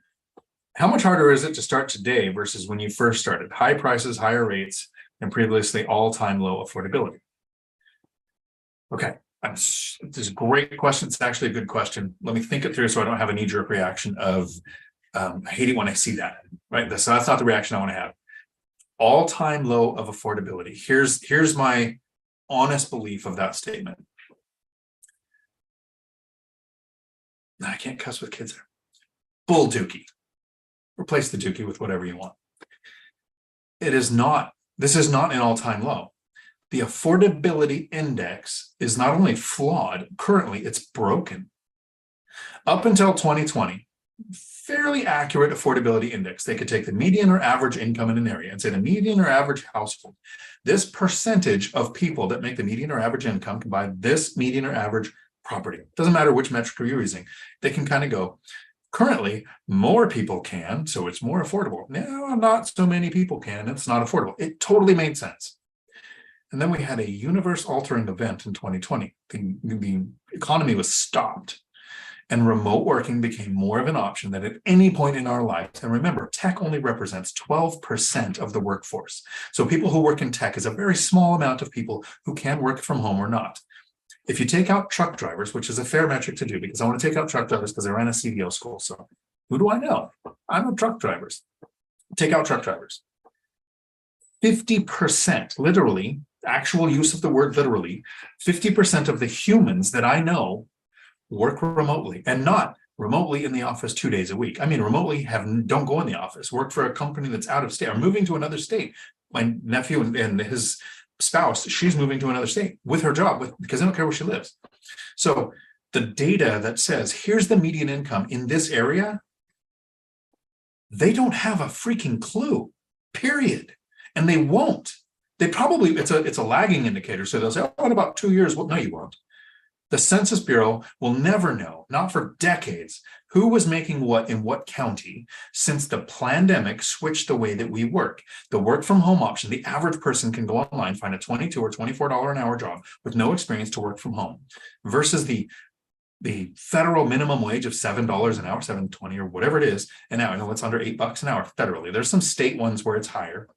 How much harder is it to start today versus when you first started? High prices, higher rates, and previously all-time low affordability. Okay, This is a great question. It's actually a good question. Let me think it through so I don't have a knee-jerk reaction of I hate it when I see that, right? So that's not the reaction I want to have. All-time low of affordability. Here's my honest belief of that statement. I can't cuss with kids there. Bull dookie. Replace the dookie with whatever you want. This is not an all-time low. The affordability index is not only flawed, currently it's broken. Up until 2020, fairly accurate affordability index. They could take the median or average income in an area and say the median or average household. This percentage of people that make the median or average income can buy this median or average property. Doesn't matter which metric you're using. They can kind of go, currently, more people can, so it's more affordable. No, not so many people can. It's not affordable. It totally made sense. And then we had a universe-altering event in 2020. The economy was stopped, and remote working became more of an option than at any point in our lives. And remember, tech only represents 12% of the workforce. So people who work in tech is a very small amount of people who can work from home or not. If you take out truck drivers, which is a fair metric to do, because I want to take out truck drivers because I ran a CDO school. So who do I know? I know truck drivers. Take out truck drivers. 50%, literally, actual use of the word literally, 50% of the humans that I know work remotely, and not remotely in the office 2 days a week. I mean, remotely don't go in the office, work for a company that's out of state or moving to another state. My nephew and his spouse, she's moving to another state with her job because they don't care where she lives. So the data that says, here's the median income in this area, they don't have a freaking clue, period. And they won't. They probably, it's a lagging indicator. So they'll say, oh, in about 2 years, well, no, you won't. The Census Bureau will never know, not for decades, who was making what in what county since the pandemic switched the way that we work. The work from home option, the average person can go online, find a $22 or $24 an hour job with no experience to work from home versus the federal minimum wage of $7 an hour, $7.20 or whatever it is. And now I know it's under $8 an hour federally. There's some state ones where it's higher,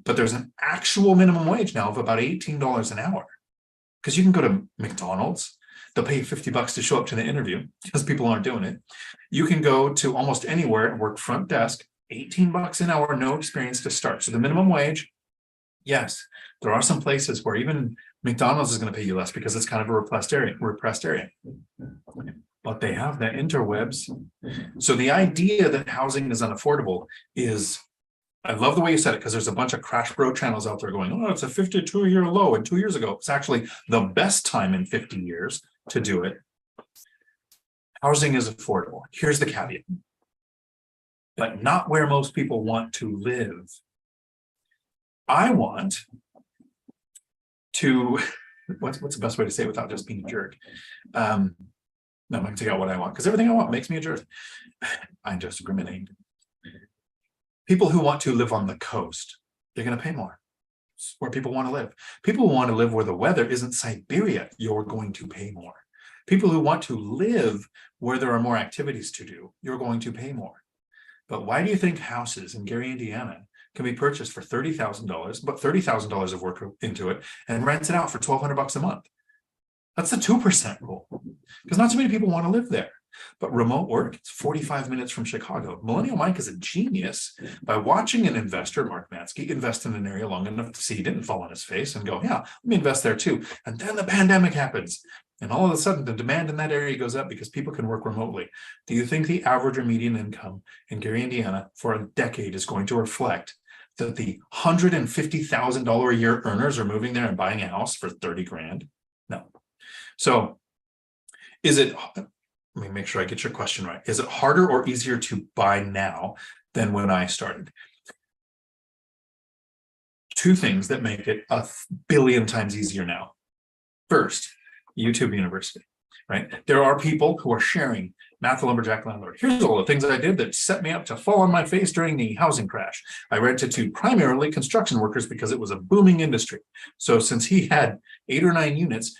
but there's an actual minimum wage now of about $18 an hour because you can go to McDonald's. They'll pay you $50 to show up to the interview because people aren't doing it. You can go to almost anywhere and work front desk, $18 an hour, no experience to start. So the minimum wage, yes, there are some places where even McDonald's is going to pay you less because it's kind of a repressed area. But they have the interwebs. So the idea that housing is unaffordable is, I love the way you said it, because there's a bunch of crash bro channels out there going, oh, it's a 52-year low. And 2 years ago, it's actually the best time in 50 years to do it. Housing is affordable. Here's the caveat, but not where most people want to live. I want to, what's the best way to say it without just being a jerk? No, I'm going to take out what I want because everything I want makes me a jerk. I'm just discriminating. People who want to live on the coast, they're going to pay more. It's where people want to live. People who want to live where the weather isn't Siberia, you're going to pay more. People who want to live where there are more activities to do, you're going to pay more. But why do you think houses in Gary, Indiana can be purchased for $30,000, but $30,000 of work into it and rents it out for $1,200 a month? That's the 2% rule because not so many people want to live there. But remote work, it's 45 minutes from Chicago. Millennial Mike is a genius by watching an investor, Mark Matsky, invest in an area long enough to see he didn't fall on his face and go, yeah, let me invest there too. And then the pandemic happens. And all of a sudden, the demand in that area goes up because people can work remotely. Do you think the average or median income in Gary, Indiana for a decade is going to reflect that the $150,000 a year earners are moving there and buying a house for 30 grand? No. So is it... Let me make sure I get your question right. Is it harder or easier to buy now than when I started? Two things that make it a billion times easier now. First, YouTube University, right? There are people who are sharing Matt the Lumberjack Landlord. Here's all the things that I did that set me up to fall on my face during the housing crash. I rented to primarily construction workers because it was a booming industry. So since he had 8 or 9 units,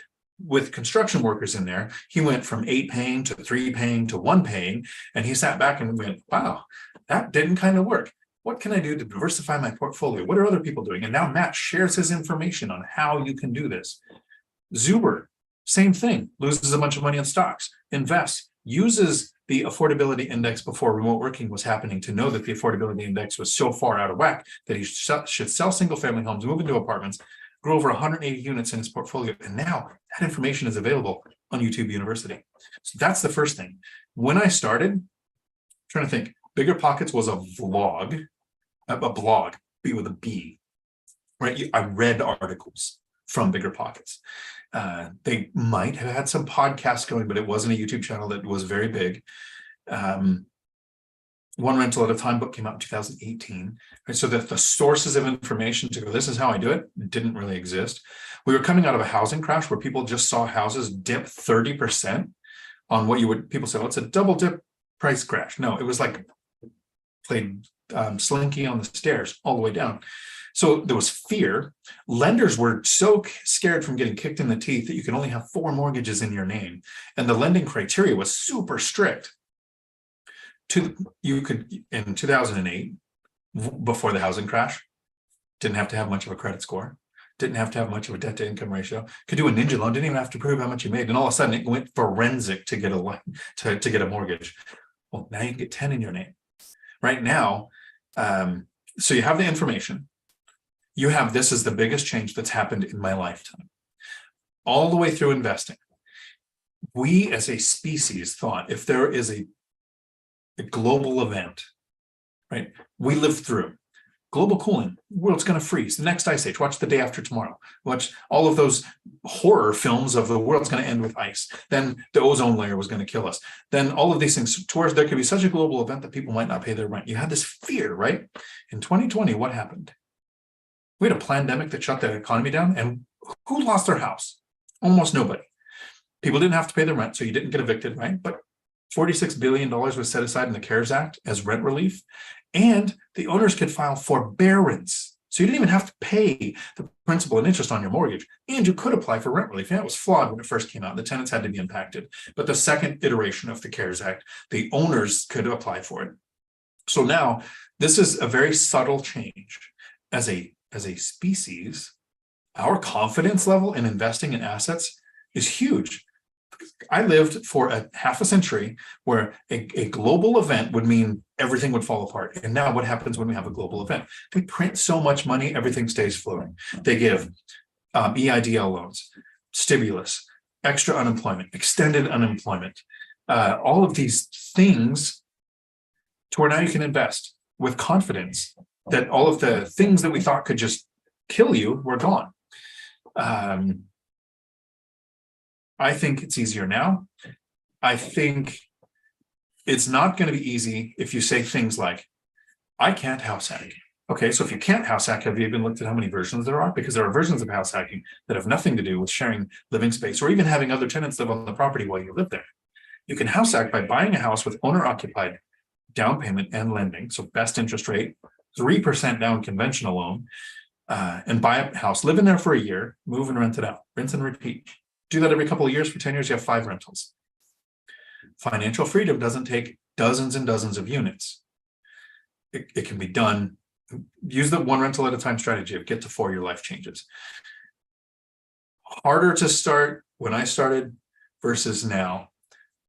with construction workers in there, he went from 8 paying to 3 paying to 1 paying. And he sat back and went, wow, that didn't kind of work. What can I do to diversify my portfolio? What are other people doing? And now Matt shares his information on how you can do this. Zuber Same thing, loses a bunch of money on stocks, invests, uses the affordability index before remote working was happening to know that the affordability index was so far out of whack that he should sell single family homes, move into apartments, grow over 180 units in his portfolio. And now that information is available on YouTube University. So that's the first thing. When I started, I'm trying to think, BiggerPockets was a blog, B with a B, right? I read articles from BiggerPockets. They might have had some podcasts going, but it wasn't a YouTube channel that was very big. One Rental at a Time book came out in 2018. Right? So that the sources of information to go, this is how I do it, didn't really exist. We were coming out of a housing crash where people just saw houses dip 30% on what people say, well, it's a double dip price crash. No, it was like played slinky on the stairs all the way down. So there was fear. Lenders were so scared from getting kicked in the teeth that you can only have 4 mortgages in your name. And the lending criteria was super strict. You could, in 2008, before the housing crash, didn't have to have much of a credit score, didn't have to have much of a debt to income ratio, could do a ninja loan, didn't even have to prove how much you made. And all of a sudden it went forensic to get a loan, to get a mortgage. Well, now you can get 10 in your name. Right now, so you have the information. You have, this is the biggest change that's happened in my lifetime. All the way through investing, we as a species thought if there is a global event, right? We lived through global cooling, world's going to freeze, the next ice age, watch The Day After Tomorrow, watch all of those horror films of the world's going to end with ice, then the ozone layer was going to kill us, then all of these things, towards there could be such a global event that people might not pay their rent. You had this fear, right? In 2020, what happened? We had a pandemic that shut the economy down, and who lost their house? Almost nobody. People didn't have to pay their rent, so you didn't get evicted, right? But $46 billion was set aside in the CARES Act as rent relief, and the owners could file forbearance. So you didn't even have to pay the principal and interest on your mortgage, and you could apply for rent relief. And that was flawed when it first came out. The tenants had to be impacted. But the second iteration of the CARES Act, the owners could apply for it. So now this is a very subtle change. As a species, our confidence level in investing in assets is huge. I lived for a half a century where a global event would mean everything would fall apart. And now what happens when we have a global event? They print so much money, everything stays floating. They give EIDL loans, stimulus, extra unemployment, extended unemployment, all of these things to where now you can invest with confidence that all of the things that we thought could just kill you were gone. I think it's easier now. I think it's not going to be easy if you say things like, I can't house hack. Okay, so if you can't house hack, have you even looked at how many versions there are? Because there are versions of house hacking that have nothing to do with sharing living space or even having other tenants live on the property while you live there. You can house hack by buying a house with owner-occupied down payment and lending, so best interest rate, 3% down conventional loan, and buy a house, live in there for a year, move and rent it out, rinse and repeat. Do that every couple of years. For 10 years, you have 5 rentals. Financial freedom doesn't take dozens and dozens of units. It can be done. Use the 1 rental at a time strategy of get to 4, your life changes. Harder to start when I started versus now.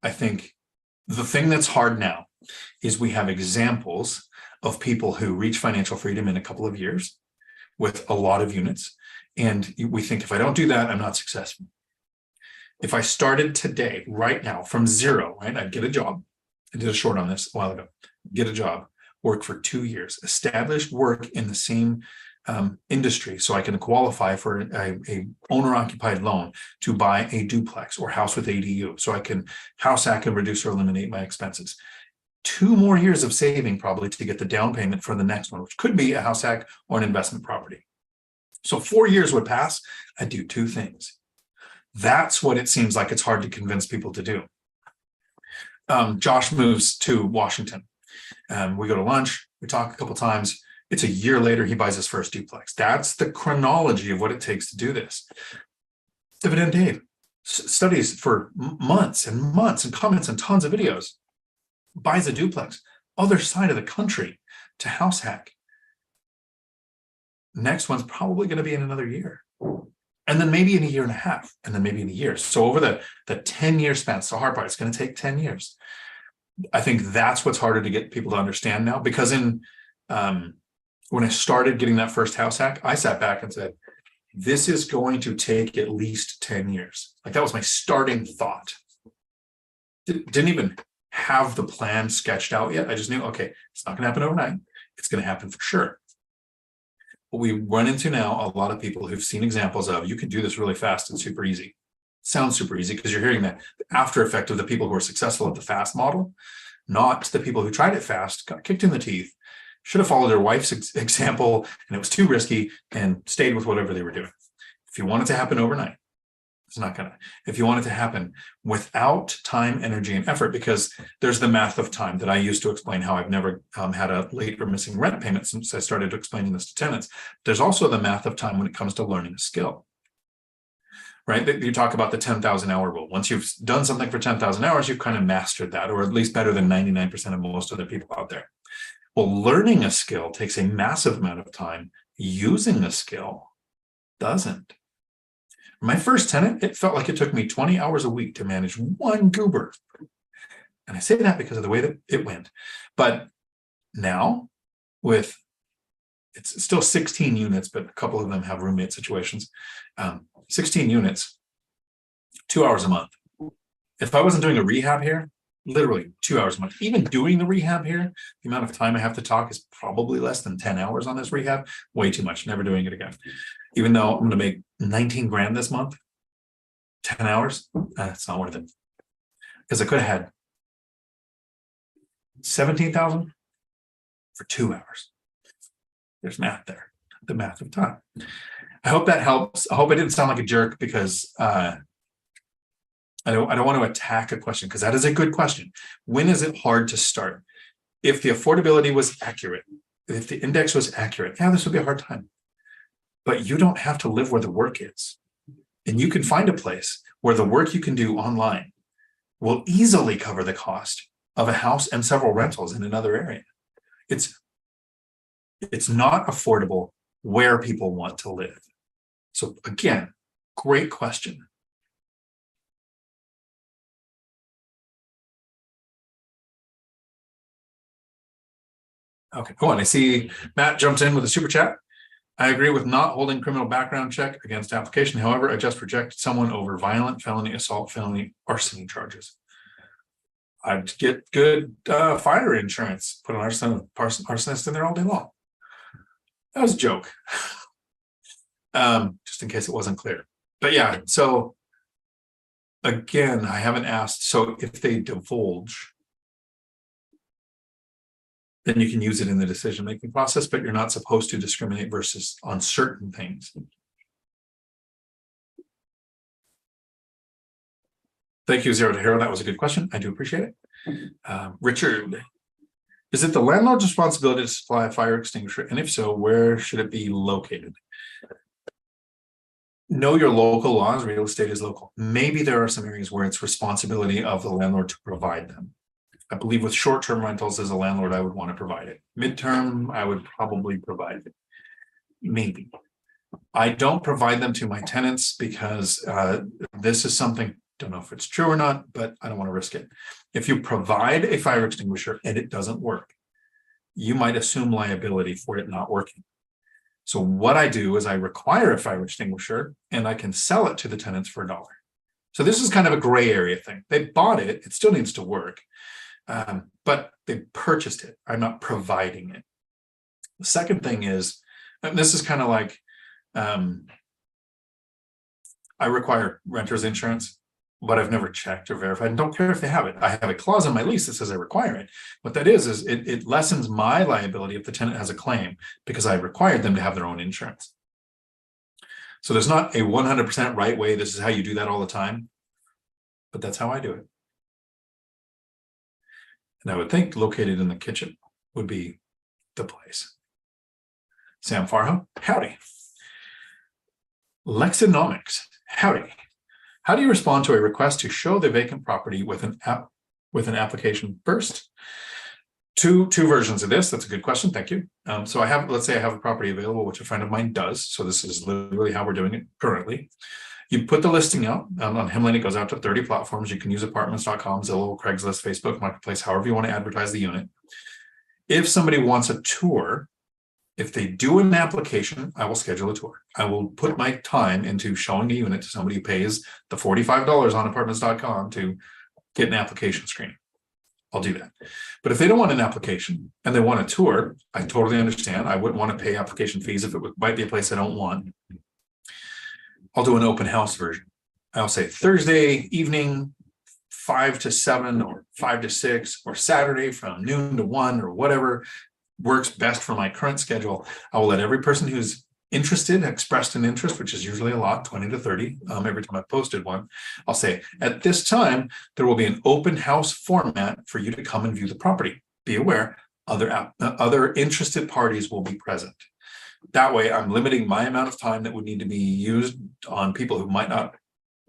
I think the thing that's hard now is we have examples of people who reach financial freedom in a couple of years with a lot of units. And we think, if I don't do that, I'm not successful. If I started today, right now, from zero, right, I'd get a job. I did a short on this a while ago. Get a job, work for 2 years, establish work in the same industry so I can qualify for a owner-occupied loan to buy a duplex or house with ADU, so I can house hack and reduce or eliminate my expenses. 2 more years of saving probably to get the down payment for the next one, which could be a house hack or an investment property. So 4 years would pass. I'd do 2 things. That's what it seems like it's hard to convince people to do. Josh moves to Washington. We go to lunch. We talk a couple times. It's a year later, he buys his first duplex. That's the chronology of what it takes to do this. Dividend Dave studies for months and months and comments and tons of videos. Buys a duplex, other side of the country, to house hack. Next one's probably going to be in another year. and then maybe in a year and a half, and then maybe in a year. So over the 10-year span, it's the hard part. It's going to take 10 years. I think that's what's harder to get people to understand now, because when I started getting that first house hack, I sat back and said, this is going to take at least 10 years. Like, that was my starting thought. Didn't even have the plan sketched out yet. I just knew, okay, it's not going to happen overnight. It's going to happen for sure. What we run into now, a lot of people who've seen examples of, you can do this really fast and super easy. Sounds super easy because you're hearing that after effect of the people who are successful at the fast model, not the people who tried it fast, got kicked in the teeth, should have followed their wife's example, and it was too risky, and stayed with whatever they were doing. If you want it to happen overnight, it's not gonna. If you want it to happen without time, energy, and effort, because there's the math of time that I use to explain how I've never had a late or missing rent payment since I started explaining this to tenants. There's also the math of time when it comes to learning a skill. Right? You talk about the 10,000 hour rule. Once you've done something for 10,000 hours, you've kind of mastered that, or at least better than 99% of most other people out there. Well, learning a skill takes a massive amount of time. Using a skill doesn't. My first tenant, it felt like it took me 20 hours a week to manage one goober. And I say that because of the way that it went. But now, it's still 16 units, but a couple of them have roommate situations. 16 units, 2 hours a month. If I wasn't doing a rehab here, literally 2 hours a month. Even doing the rehab here, the amount of time I have to talk is probably less than 10 hours on this rehab. Way too much. Never doing it again. Even though I'm going to make 19 grand this month, 10 hours, it's not worth it. Because I could have had 17,000 for 2 hours. There's math there, the math of time. I hope that helps. I hope I didn't sound like a jerk, because I don't want to attack a question, because that is a good question. When is it hard to start? If the affordability was accurate, if the index was accurate, yeah, this would be a hard time. But you don't have to live where the work is. And you can find a place where the work you can do online will easily cover the cost of a house and several rentals in another area. It's not affordable where people want to live. So again, great question. Okay, and I see Matt jumped in with a super chat. I agree with not holding criminal background check against application. However, I just rejected someone over violent felony assault, felony arson charges. I'd get good fire insurance, put an arsonist in there all day long. That was a joke. Just in case it wasn't clear. But yeah, so again, I haven't asked. So if they divulge, then you can use it in the decision-making process, but you're not supposed to discriminate versus on certain things. Thank you, Zero to Hero. That was a good question. I do appreciate it. Richard, is it the landlord's responsibility to supply a fire extinguisher? And if so, where should it be located? Know your local laws. Real estate is local. Maybe there are some areas where it's responsibility of the landlord to provide them. I believe with short-term rentals as a landlord, I would want to provide it. Midterm, I would probably provide it. Maybe. I don't provide them to my tenants because this is something, don't know if it's true or not, but I don't want to risk it. If you provide a fire extinguisher and it doesn't work, you might assume liability for it not working. So what I do is I require a fire extinguisher and I can sell it to the tenants for $1. So this is kind of a gray area thing. They bought it, it still needs to work. But they purchased it. I'm not providing it. The second thing is, and this is kind of like, I require renter's insurance, but I've never checked or verified and don't care if they have it. I have a clause in my lease that says I require it. What that is it lessens my liability if the tenant has a claim because I required them to have their own insurance. So there's not a 100% right way. This is how you do that all the time, but that's how I do it. And I would think located in the kitchen would be the place. Sam Farham, howdy. Lexinomics, howdy. How do you respond to a request to show the vacant property with an application first? Two versions of this. That's a good question. Thank you. So let's say I have a property available, which a friend of mine does. So this is literally how we're doing it currently. You put the listing out on Hemlane. It goes out to 30 platforms. You can use apartments.com, Zillow, Craigslist, Facebook Marketplace, however you want to advertise the unit. If somebody wants a tour, if they do an application, I will schedule a tour. I will put my time into showing a unit to somebody who pays the $45 on apartments.com to get an application screening. I'll do that. But if they don't want an application and they want a tour, I totally understand. I wouldn't want to pay application fees if it might be a place I don't want. I'll do an open house version. I'll say Thursday evening, 5 to 7 or 5 to 6, or Saturday from noon to 1 or whatever works best for my current schedule. I will let every person who's interested, expressed an interest, which is usually a lot, 20 to 30, every time I posted one. I'll say, at this time, there will be an open house format for you to come and view the property. Be aware, other interested parties will be present. That way, I'm limiting my amount of time that would need to be used on people who might not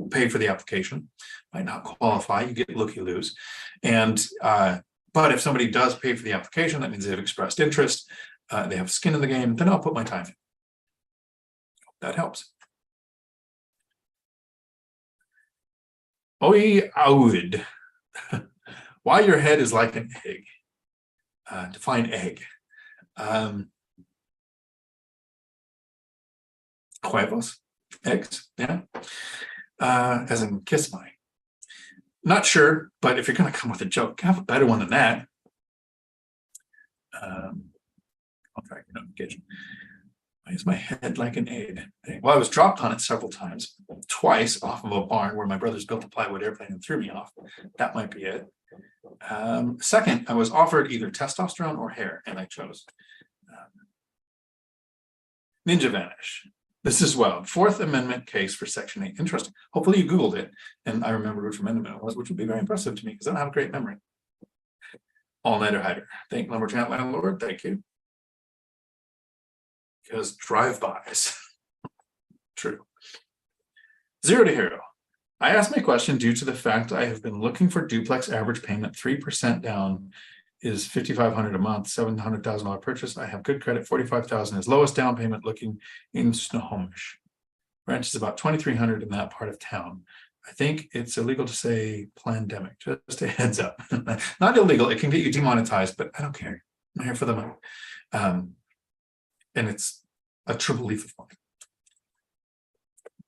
pay for the application, might not qualify. You get looky-loos. And but if somebody does pay for the application, that means they've expressed interest, they have skin in the game, then I'll put my time in. That helps. Oi, Aud. Why your head is like an egg. Define egg. Huevos, eggs, yeah. As in kiss my. Not sure, but if you're going to come with a joke, have a better one than that. Contract notification. Why is my head like an egg? Well, I was dropped on it several times, twice off of a barn where my brothers built a plywood airplane and threw me off. That might be it. Second, I was offered either testosterone or hair, and I chose Ninja Vanish. This is wild. Fourth Amendment case for Section 8. Interesting. Hopefully you Googled it, and I remembered which amendment it was, which would be very impressive to me because I don't have a great memory. All-nighter hider. Thank Lumberjack Landlord. Thank you. Because drive-bys. True. Zero to hero. I asked my question due to the fact I have been looking for duplex average payment 3% down is $5,500 a month, $700,000 purchase. I have good credit, $45,000 is lowest down payment looking in Snohomish. Rent is about $2,300 in that part of town. I think it's illegal to say pandemic, just a heads up. Not illegal, it can get you demonetized, but I don't care. I'm here for the money. And it's a triple leaf of money.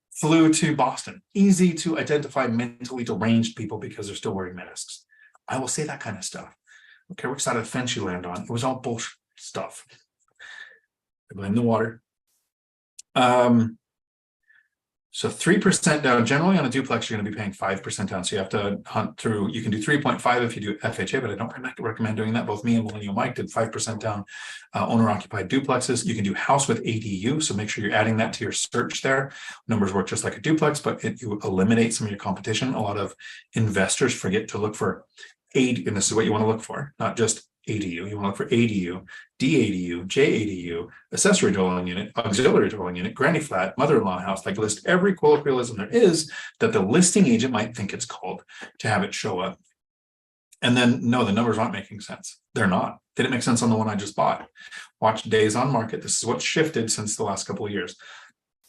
Flew to Boston. Easy to identify mentally deranged people because they're still wearing masks. I will say that kind of stuff. I don't care which side of the fence you land on. It was all bullshit stuff. I blame the water. So 3% down. Generally on a duplex, you're going to be paying 5% down. So you have to hunt through. You can do 3.5 if you do FHA, but I don't recommend doing that. Both me and Millennial Mike did 5% down owner-occupied duplexes. You can do house with ADU. So make sure you're adding that to your search there. Numbers work just like a duplex, but you eliminate some of your competition. A lot of investors forget to look for ADU, and this is what you want to look for, not just ADU. You want to look for ADU, DADU, JADU, accessory dwelling unit, auxiliary dwelling unit, granny flat, mother-in-law house, like list every colloquialism there is that the listing agent might think it's called to have it show up. And then, no, the numbers aren't making sense. They're not. They didn't make sense on the one I just bought. Watch days on market. This is what shifted since the last couple of years.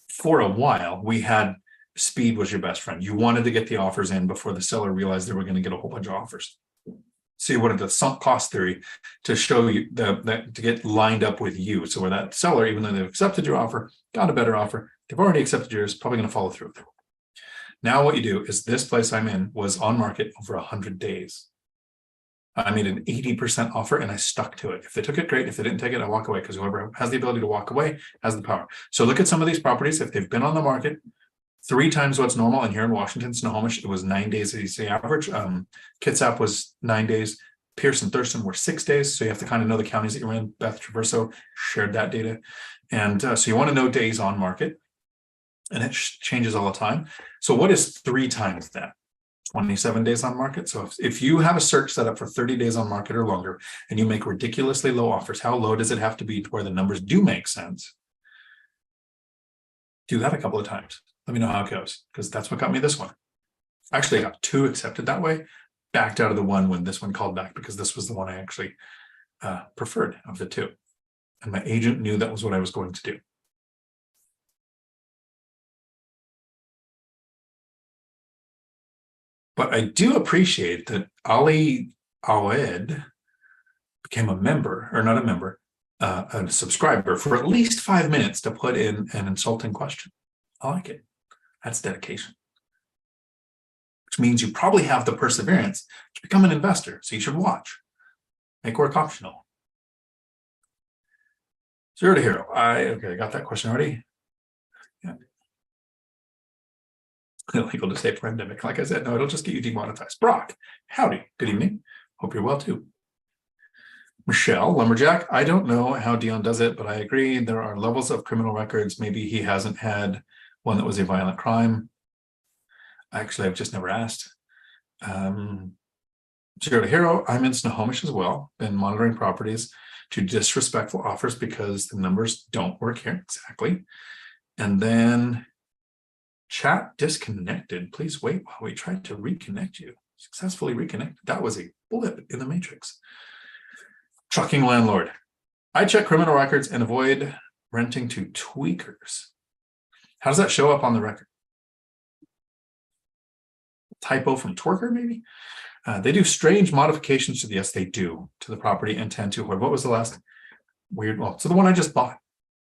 For a while, we had speed was your best friend. You wanted to get the offers in before the seller realized they were going to get a whole bunch of offers. So you wanted the sunk cost theory to show you that to get lined up with you. So where that seller, even though they've accepted your offer, got a better offer, they've already accepted yours, probably going to follow through with it. Now what you do is this place I'm in was on market over 100 days. I made an 80% offer and I stuck to it. If they took it, great. If they didn't take it, I walk away because whoever has the ability to walk away has the power. So look at some of these properties. If they've been on the market 3 times what's normal, and here in Washington, Snohomish, it was 9 days is the average. Kitsap was 9 days. Pierce and Thurston were 6 days. So you have to kind of know the counties that you're in. Beth Traverso shared that data. And so you want to know days on market, and it changes all the time. So what is 3 times that? 27 days on market. So if you have a search set up for 30 days on market or longer, and you make ridiculously low offers, how low does it have to be to where the numbers do make sense? Do that a couple of times. Let me know how it goes, because that's what got me this one. Actually, I got 2 accepted that way, backed out of the one when this one called back, because this was the one I actually preferred of the two. And my agent knew that was what I was going to do. But I do appreciate that Ali Awed became a member, or not a member, a subscriber for at least 5 minutes to put in an insulting question. I like it. That's dedication. Which means you probably have the perseverance to become an investor. So you should watch. Make work optional. 0 to hero. I got that question already. Yeah. Illegal to say pandemic. Like I said, no, it'll just get you demonetized. Brock, howdy. Good evening. Hope you're well too. Michelle, Lumberjack, I don't know how Dion does it, but I agree there are levels of criminal records. Maybe he hasn't had one that was a violent crime. Actually, I've just never asked. 0 to hero, I'm in Snohomish as well. Been monitoring properties to disrespectful offers because the numbers don't work here. Exactly. And then chat disconnected. Please wait while we try to reconnect you. Successfully reconnected. That was a blip in the matrix. Trucking landlord. I check criminal records and avoid renting to tweakers. How does that show up on the record? Typo from twerker, maybe? They do strange modifications to the, yes, they do, to the property and tend to avoid. What was the last weird? Well, so the one I just bought,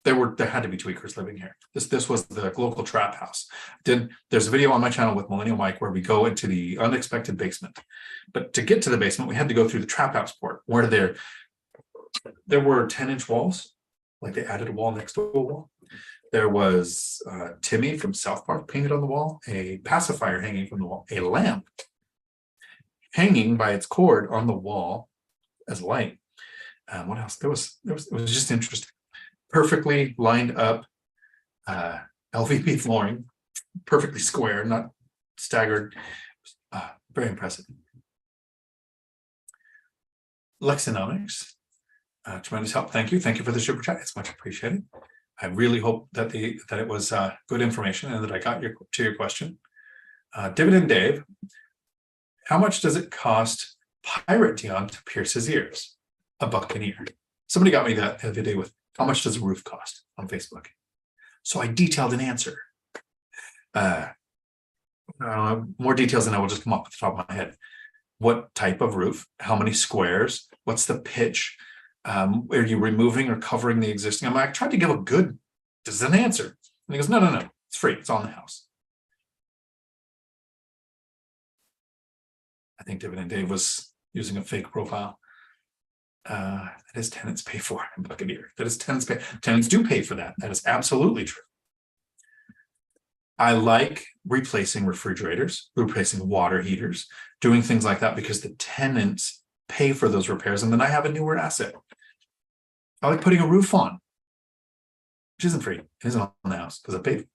there had to be tweakers living here. This was the local trap house. There's a video on my channel with Millennial Mike where we go into the unexpected basement. But to get to the basement, we had to go through the trap house port where there were 10-inch walls, like they added a wall next to a wall. There was Timmy from South Park painted on the wall, a pacifier hanging from the wall, a lamp hanging by its cord on the wall as light. What else? It was just interesting. Perfectly lined up LVP flooring, perfectly square, not staggered. Very impressive. Lexinomics, tremendous help. Thank you. Thank you for the super chat. It's much appreciated. I really hope that it was good information and that I got to your question. Dividend Dave, how much does it cost Pirate Dion to pierce his ears? $1 an ear. Somebody got me that the other day with how much does a roof cost on Facebook? So I detailed an answer. More details than I will just come up at the top of my head. What type of roof? How many squares? What's the pitch? Are you removing or covering the existing? I tried to give a good, this is an answer. And he goes, no, it's free. It's on the house. I think Dividend Dave was using a fake profile. That is tenants pay for $1 an ear. That is tenants pay. Tenants do pay for that. That is absolutely true. I like replacing refrigerators, replacing water heaters, doing things like that because the tenants pay for those repairs and then I have a newer asset. I like putting a roof on, which isn't free. It isn't on the house because I paid.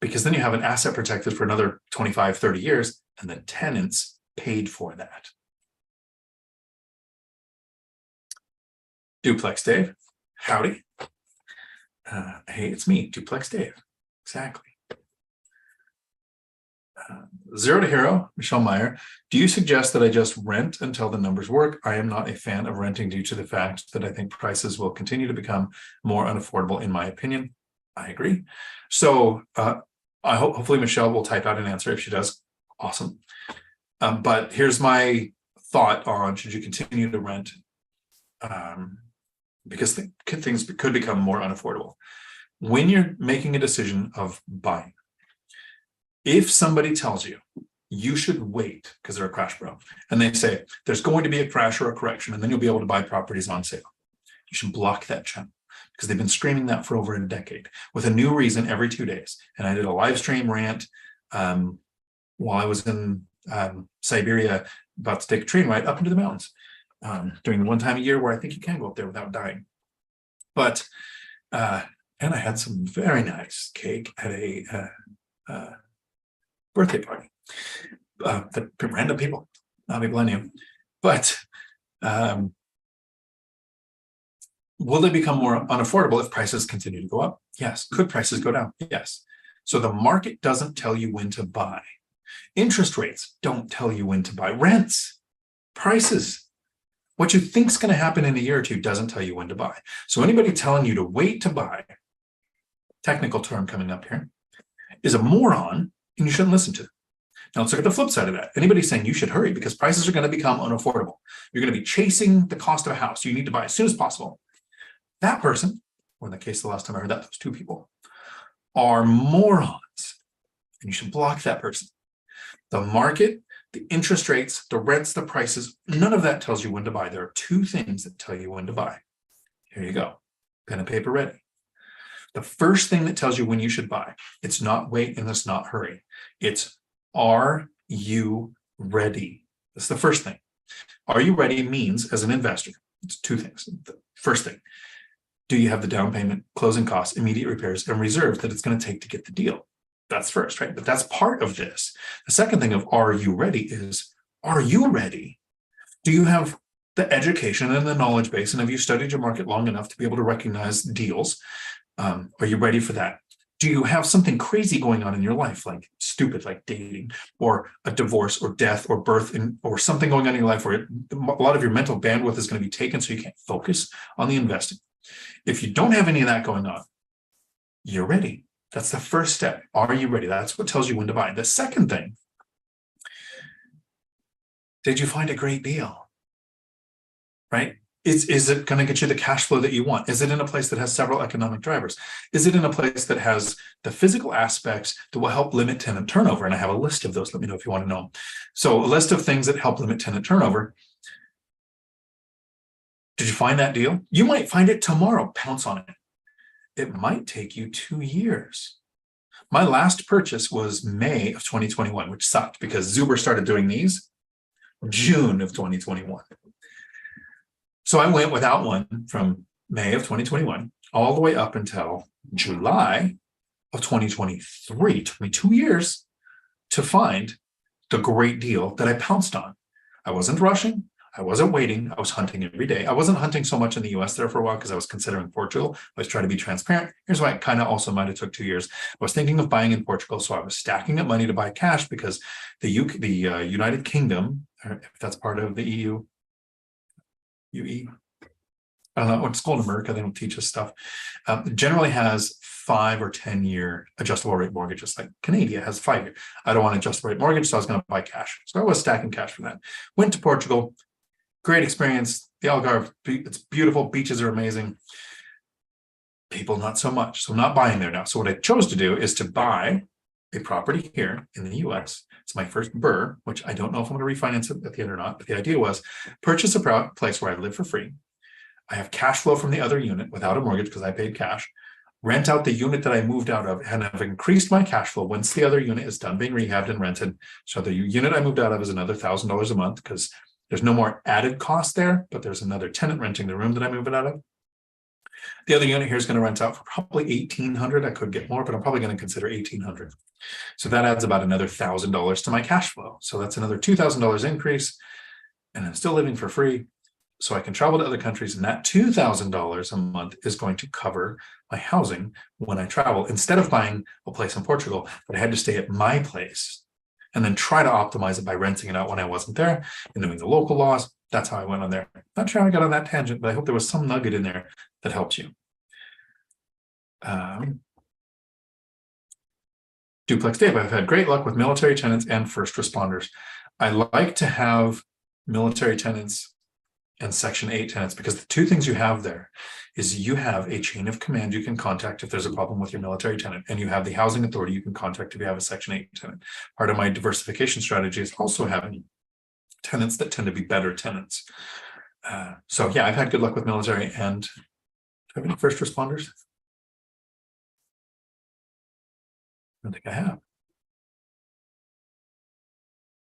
Because then you have an asset protected for another 25, 30 years and the tenants paid for that. Duplex Dave, howdy. Hey, it's me, Duplex Dave. Exactly. 0 to hero, Michelle Meyer. Do you suggest that I just rent until the numbers work? I am not a fan of renting due to the fact that I think prices will continue to become more unaffordable, in my opinion. I agree. So hopefully Michelle will type out an answer. If she does, awesome. But here's my thought on should you continue to rent because things could become more unaffordable. When you're making a decision of buying, if somebody tells you you should wait because they're a crash bro and they say there's going to be a crash or a correction and then you'll be able to buy properties on sale, you should block that channel because they've been screaming that for over a decade with a new reason every 2 days. And I did a live stream rant while I was in Siberia about to take a train ride up into the mountains during the one time a year where I think you can go up there without dying. But and I had some very nice cake at a birthday party. Random people, not people I knew. But will they become more unaffordable if prices continue to go up? Yes. Could prices go down? Yes. So the market doesn't tell you when to buy. Interest rates don't tell you when to buy. Rents, prices. What you think is going to happen in a year or two doesn't tell you when to buy. So anybody telling you to wait to buy, technical term coming up here, is a moron, and you shouldn't listen to. Now let's look at the flip side of that. Anybody saying you should hurry because prices are going to become unaffordable. You're going to be chasing the cost of a house. You need to buy as soon as possible. That person, or in the case the last time I heard that, those two people, are morons. And you should block that person. The market, the interest rates, the rents, the prices, none of that tells you when to buy. There are two things that tell you when to buy. Here you go. Pen and paper ready. The first thing that tells you when you should buy, it's not wait and it's not hurry. It's, are you ready? That's the first thing. Are you ready means, as an investor, it's two things. The first thing, do you have the down payment, closing costs, immediate repairs, and reserves that it's going to take to get the deal? That's first, right? But that's part of this. The second thing of are you ready is, are you ready? Do you have the education and the knowledge base, and have you studied your market long enough to be able to recognize deals? Are you ready for that? Do you have something crazy going on in your life, like stupid, like dating, or a divorce, or death, or birth, or something going on in your life where a lot of your mental bandwidth is going to be taken so you can't focus on the investing? If you don't have any of that going on, you're ready. That's the first step. Are you ready? That's what tells you when to buy. The second thing, did you find a great deal? Right? Is it going to get you the cash flow that you want? Is it in a place that has several economic drivers? Is it in a place that has the physical aspects that will help limit tenant turnover? And I have a list of those. Let me know if you want to know. So a list of things that help limit tenant turnover. Did you find that deal? You might find it tomorrow. Pounce on it. It might take you 2 years. My last purchase was May of 2021, which sucked because Zuber started doing these June of 2021. So I went without one from May of 2021 all the way up until July of 2023. It took me 2 years to find the great deal that I pounced on. I wasn't rushing. I wasn't waiting. I was hunting every day. I wasn't hunting so much in the US there for a while because I was considering Portugal. I was trying to be transparent. Here's why it kind of also might have took 2 years. I was thinking of buying in Portugal, so I was stacking up money to buy cash because the United Kingdom, if that's part of the EU, UE, I don't know, it's called America, they don't teach us stuff, generally has 5 or 10 year adjustable rate mortgages. Like Canada has 5 year. I don't want an adjustable rate mortgage, so I was going to buy cash. So I was stacking cash for that. Went to Portugal, great experience. The Algarve, it's beautiful, beaches are amazing. People, not so much. So I'm not buying there now. So what I chose to do is to buy a property here in the US. It's my first BRRRR, which I don't know if I'm going to refinance it at the end or not. But the idea was purchase a place where I live for free. I have cash flow from the other unit without a mortgage because I paid cash. Rent out the unit that I moved out of and have increased my cash flow once the other unit is done being rehabbed and rented. So the unit I moved out of is another $1,000 a month because there's no more added cost there, but there's another tenant renting the room that I moved it out of. The other unit here is going to rent out for probably $1,800. I could get more, but I'm probably going to consider $1,800. So that adds about another $1,000 to my cash flow. So that's another $2,000 increase, and I'm still living for free. So I can travel to other countries, and that $2,000 a month is going to cover my housing when I travel, instead of buying a place in Portugal that I had to stay at my place and then try to optimize it by renting it out when I wasn't there and doing the local laws. That's how I went on there. Not sure how I got on that tangent, but I hope there was some nugget in there that helped you. Duplex Dave, I've had great luck with military tenants and first responders. I like to have military tenants and Section 8 tenants because the two things you have there is you have a chain of command you can contact if there's a problem with your military tenant, and you have the housing authority you can contact if you have a Section 8 tenant. Part of my diversification strategy is also having tenants that tend to be better tenants. So yeah, I've had good luck with military. And do I have any first responders? I don't think I have.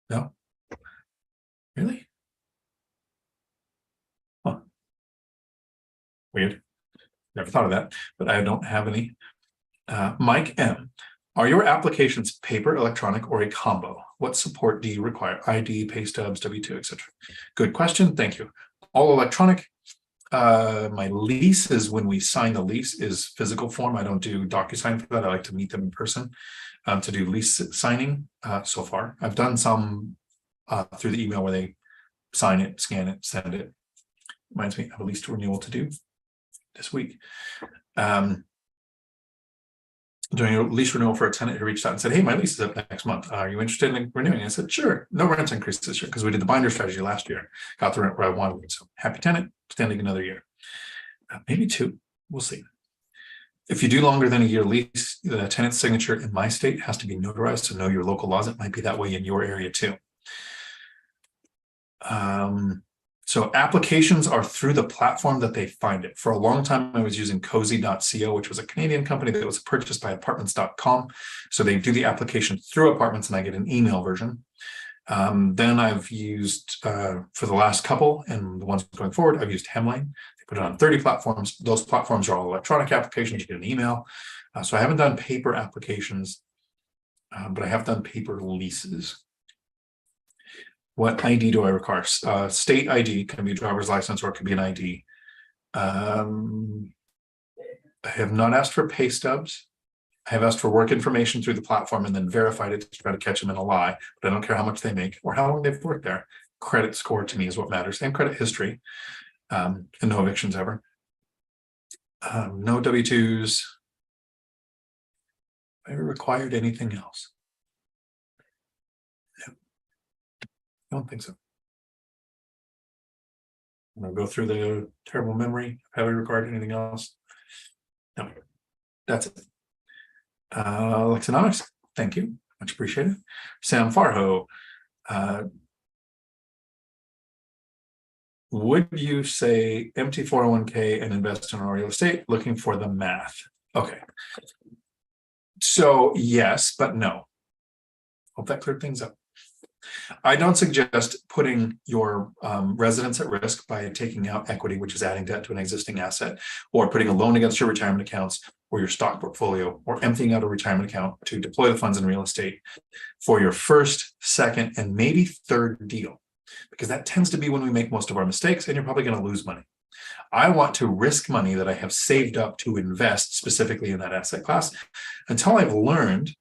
No? Really? Huh. Weird. Never thought of that, but I don't have any. Mike M. Are your applications paper, electronic, or a combo? What support do you require? ID, pay stubs, W-2, etc. Good question. Thank you. All electronic. My lease is when we sign the lease is physical form. I don't do DocuSign for that. I like to meet them in person to do lease signing so far. I've done some through the email where they sign it, scan it, send it. reminds me, I have a lease renewal to do this week. Doing a lease renewal for a tenant who reached out and said, hey, my lease is up next month. Are you interested in renewing? I said, sure. No rent increase this year because we did the binder strategy last year. Got the rent where I wanted. So happy tenant, extending another year. Maybe 2. We'll see. If you do longer than a year lease, the tenant's signature in my state has to be notarized to know your local laws. It might be that way in your area too. So applications are through the platform that they find it. For a long time, I was using cozy.co, which was a Canadian company that was purchased by apartments.com. So they do the application through Apartments and I get an email version. Then I've used, for the last couple and the ones going forward, I've used Hemline. They put it on 30 platforms. Those platforms are all electronic applications. You get an email. So I haven't done paper applications, but I have done paper leases. What ID do I require? State ID, can be a driver's license or it could be an ID. I have not asked for pay stubs. I have asked for work information through the platform and then verified it to try to catch them in a lie, but I don't care how much they make or how long they've worked there. Credit score to me is what matters, and credit history, and no evictions ever. No W-2s. Have I ever required anything else? No. I don't think so. I'm going to go through the terrible memory. Have I required anything else? No. That's it. Lexonomics, thank you. Much appreciated. Sam Farho. Would you say empty 401k and invest in real estate? Looking for the math. Okay. So yes, but no. Hope that cleared things up. I don't suggest putting your residence at risk by taking out equity, which is adding debt to an existing asset, or putting a loan against your retirement accounts or your stock portfolio, or emptying out a retirement account to deploy the funds in real estate for your first, second, and maybe third deal, because that tends to be when we make most of our mistakes and you're probably going to lose money. I want to risk money that I have saved up to invest specifically in that asset class until I've learned.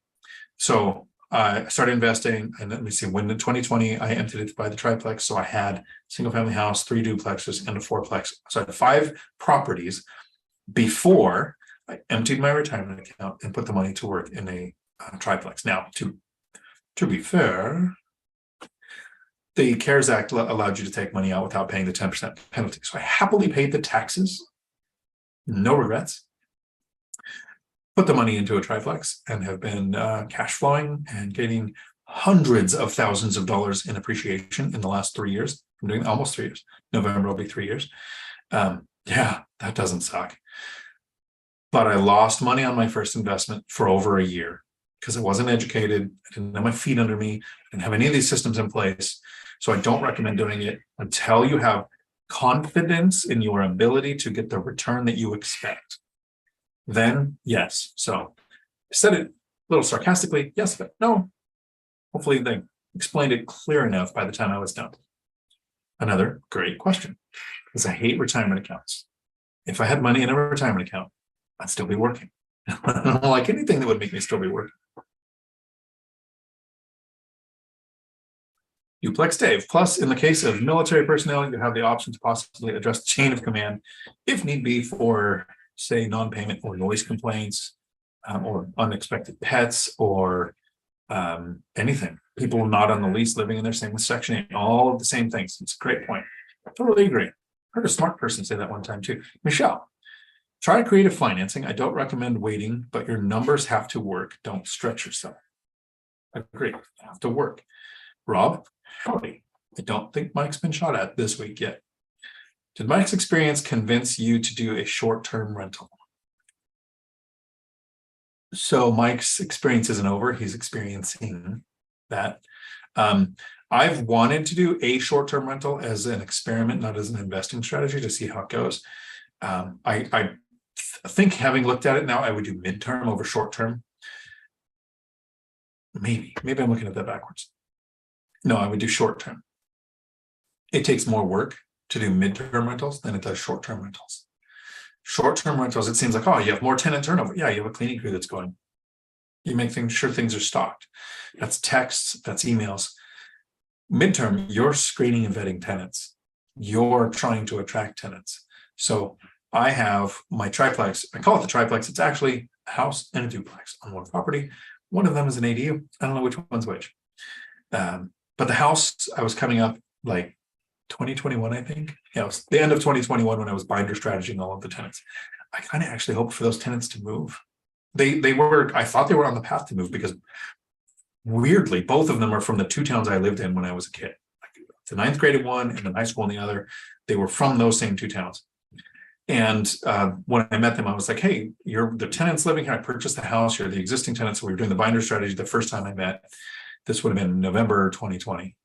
So I started investing, and let me see, when in 2020, I emptied it to buy the triplex. So I had single family house, 3 duplexes, and a 4plex. So I had 5 properties before I emptied my retirement account and put the money to work in a triplex. Now, to be fair, the CARES Act allowed you to take money out without paying the 10% penalty. So I happily paid the taxes, no regrets. Put the money into a triplex and have been cash flowing and getting hundreds of thousands of dollars in appreciation in the last 3 years. I'm doing almost 3 years. November will be 3 years. Yeah, that doesn't suck. But I lost money on my first investment for over a year because I wasn't educated. I didn't have my feet under me. I didn't have any of these systems in place. So I don't recommend doing it until you have confidence in your ability to get the return that you expect. Then, yes. So I said it a little sarcastically, yes, but no. Hopefully they explained it clear enough by the time I was done. Another great question, because I hate retirement accounts. If I had money in a retirement account, I'd still be working. I don't like anything that would make me still be working. Duplex Dave. Plus, in the case of military personnel, you have the option to possibly address the chain of command if need be for, say, non-payment or noise complaints, or unexpected pets, or anything. People not on the lease living in their same Section 8, all of the same things. It's a great point. I totally agree. I heard a smart person say that one time too. Michelle, try creative financing. I don't recommend waiting, but your numbers have to work. Don't stretch yourself. Agree. They have to work. Rob, howdy. I don't think Mike's been shot at this week yet. Did Mike's experience convince you to do a short-term rental? So Mike's experience isn't over. He's experiencing that. I've wanted to do a short-term rental as an experiment, not as an investing strategy, to see how it goes. I think, having looked at it now, I would do midterm over short-term. Maybe I'm looking at that backwards. No, I would do short-term. It takes more work to do midterm rentals than it does short-term rentals. Short-term rentals, it seems like, oh, you have more tenant turnover. Yeah, you have a cleaning crew that's going. You make sure things are stocked. That's texts, that's emails. Midterm, you're screening and vetting tenants. you're trying to attract tenants. So I have my triplex. I call it the triplex. It's actually a house and a duplex on one property. One of them is an ADU. I don't know which one's which. But the house, I was coming up like 2021, I think. Yeah, it was the end of 2021 when I was binder strategizing all of the tenants. I kind of actually hoped for those tenants to move. They were, I thought they were on the path to move because weirdly, both of them are from the two towns I lived in when I was a kid. The ninth grade in one and the high school in the other. They were from those same two towns. And when I met them, I was like, hey, you're the tenants living here. I purchased the house. You're the existing tenants. So we were doing the binder strategy the first time I met. This would have been November 2020.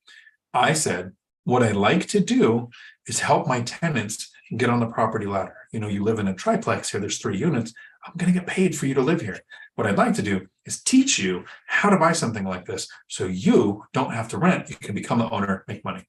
I said, what I like to do is help my tenants get on the property ladder. You know, you live in a triplex here. There's 3 units. I'm going to get paid for you to live here. What I'd like to do is teach you how to buy something like this so you don't have to rent. You can become the owner, make money.